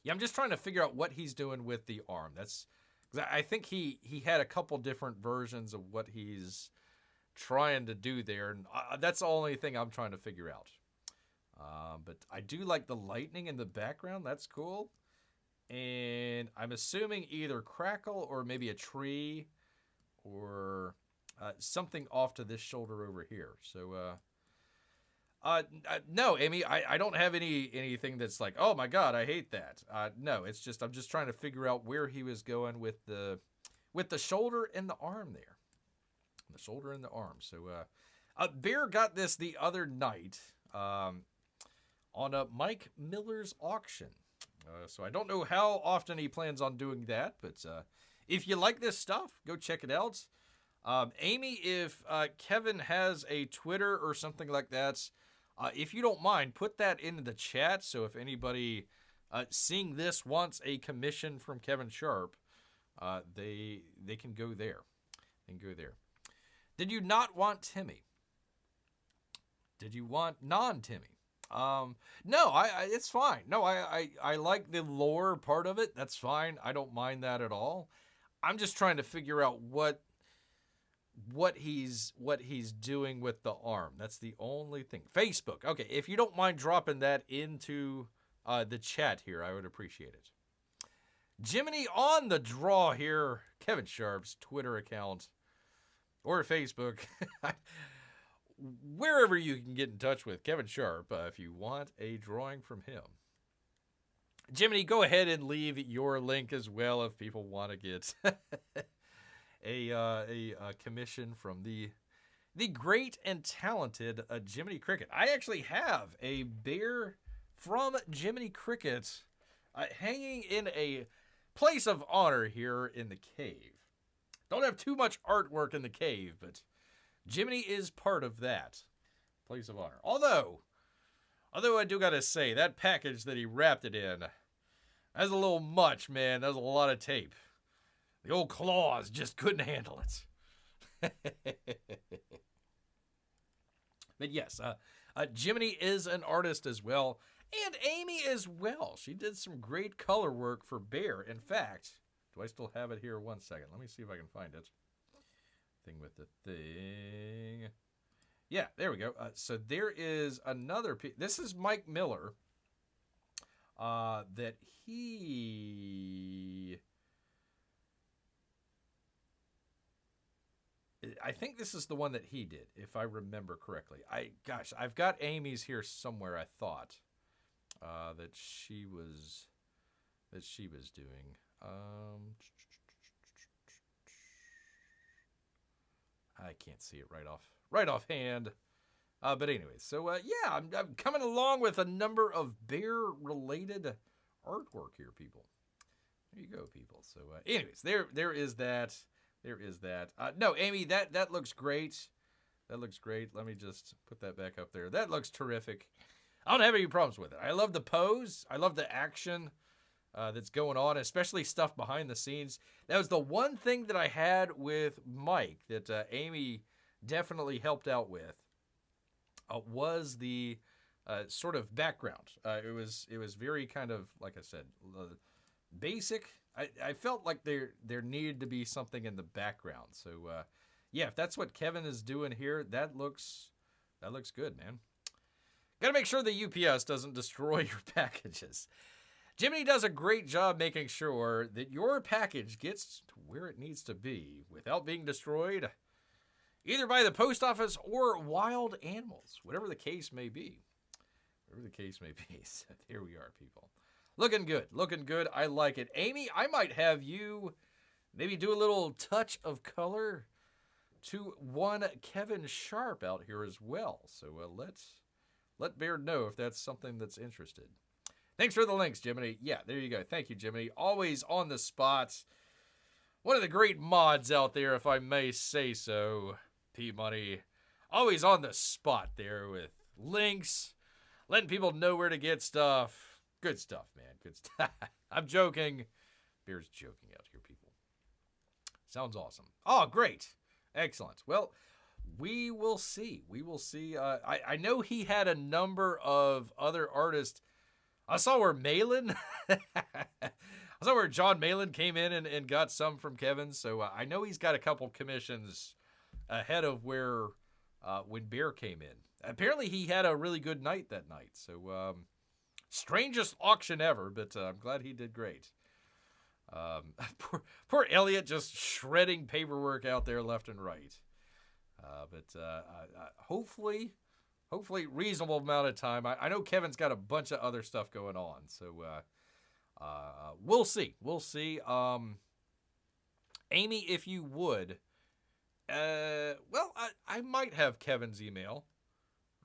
Yeah, I'm just trying to figure out what he's doing with the arm. That's, because I think he had a couple different versions of what he's trying to do there, and that's the only thing I'm trying to figure out. But I do like the lightning in the background. That's cool. And I'm assuming either Crackle or maybe a tree or something off to this shoulder over here. So, no, Amy, I don't have anything that's like, oh my God, I hate that. No, it's just, I'm just trying to figure out where he was going with the shoulder and the arm there. The shoulder and the arm. So, Bear got this the other night. on Mike Miller's auction. So I don't know how often he plans on doing that, but if you like this stuff, go check it out. Amy, if Kevin has a Twitter or something like that, if you don't mind, put that into the chat. So if anybody seeing this wants a commission from Kevin Sharp, they can go there. Did you not want Timmy? Did you want non-Timmy? No, it's fine. No, I like the lore part of it. That's fine. I don't mind that at all. I'm just trying to figure out what he's doing with the arm. That's the only thing. Facebook. Okay, if you don't mind dropping that into the chat here, I would appreciate it. Jiminy on the draw here. Kevin Sharp's Twitter account or Facebook. Wherever you can get in touch with Kevin Sharp if you want a drawing from him. Jiminy, go ahead and leave your link as well if people want to get a commission from the great and talented Jiminy Cricket. I actually have a bear from Jiminy Cricket hanging in a place of honor here in the cave. Don't have too much artwork in the cave, but Jiminy is part of that place of honor. Although I do gotta say, that package that he wrapped it in, that's a little much, man. That's a lot of tape. The old claws just couldn't handle it. But yes, Jiminy is an artist as well, and Amy as well. She did some great color work for Bear. In fact, do I still have it here? 1 second. Let me see if I can find it. Thing with the thing. Yeah, there we go. So there is another piece. This is Mike Miller. That he... I think this is the one that he did, if I remember correctly. I've got Amy's here somewhere, I thought. That she was doing. I can't see it right offhand. But anyway, so yeah, I'm coming along with a number of bear-related artwork here, people. There you go, people. So anyways, there is that. There is that. No, Amy, that looks great. That looks great. Let me just put that back up there. That looks terrific. I don't have any problems with it. I love the pose. I love the action that's going on, especially stuff behind the scenes. That was the one thing that I had with Mike that Amy definitely helped out with. Was the sort of background. It was very kind of, like I said, basic. I felt like there needed to be something in the background. So yeah, if that's what Kevin is doing here, that looks good, man. Got to make sure the UPS doesn't destroy your packages. Jiminy does a great job making sure that your package gets to where it needs to be without being destroyed, either by the post office or wild animals, whatever the case may be. Whatever the case may be. So there we are, people. Looking good. I like it. Amy, I might have you maybe do a little touch of color to one Kevin Sharp out here as well. So let Bear know if that's something that's interested. Thanks for the links, Jiminy. Yeah, there you go. Thank you, Jiminy. Always on the spot. One of the great mods out there, if I may say so. P-Money. Always on the spot there with links, letting people know where to get stuff. Good stuff, man. Good stuff. I'm joking. Bear's joking out here, people. Sounds awesome. Oh, great. Excellent. Well, we will see. I know he had a number of other artists. I saw where John Malin came in and got some from Kevin. So I know he's got a couple commissions ahead of where when Bear came in. Apparently he had a really good night that night. So strangest auction ever, but I'm glad he did great. Poor Elliot just shredding paperwork out there left and right. But hopefully reasonable amount of time. I know Kevin's got a bunch of other stuff going on, so we'll see. Amy, if you would, well, I might have Kevin's email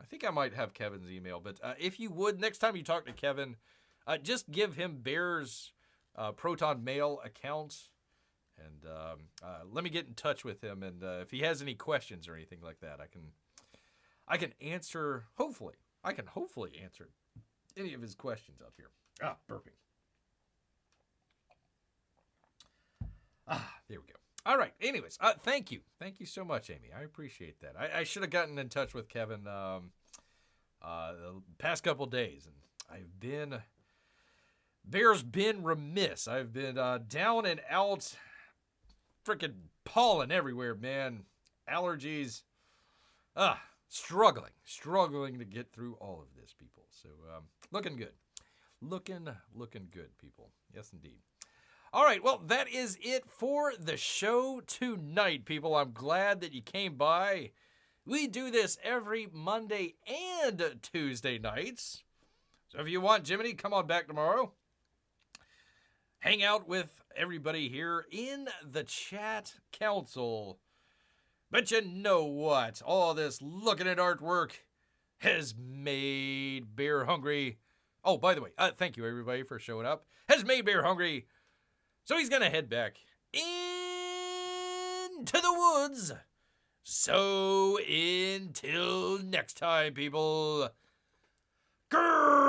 I think I might have Kevin's email, but if you would, next time you talk to Kevin, just give him Bear's Proton Mail account, and let me get in touch with him. And if he has any questions or anything like that, I can answer. Hopefully, I can answer any of his questions out here. Burping. There we go. All right. Anyways, thank you. Thank you so much, Amy. I appreciate that. I should have gotten in touch with Kevin the past couple days, and Bear's been remiss. I've been down and out, freaking pollen everywhere, man. Allergies. Struggling to get through all of this, people. So, looking good. Looking good, people. Yes, indeed. All right, well, that is it for the show tonight, people. I'm glad that you came by. We do this every Monday and Tuesday nights. So if you want, Jiminy, come on back tomorrow. Hang out with everybody here in the chat council. But you know what? All this looking at artwork has made Bear hungry. Oh, by the way, thank you, everybody, for showing up. Has made Bear hungry. So he's going to head back into the woods. So until next time, people. Grrrr.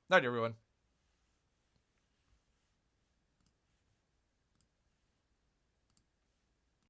Night, everyone.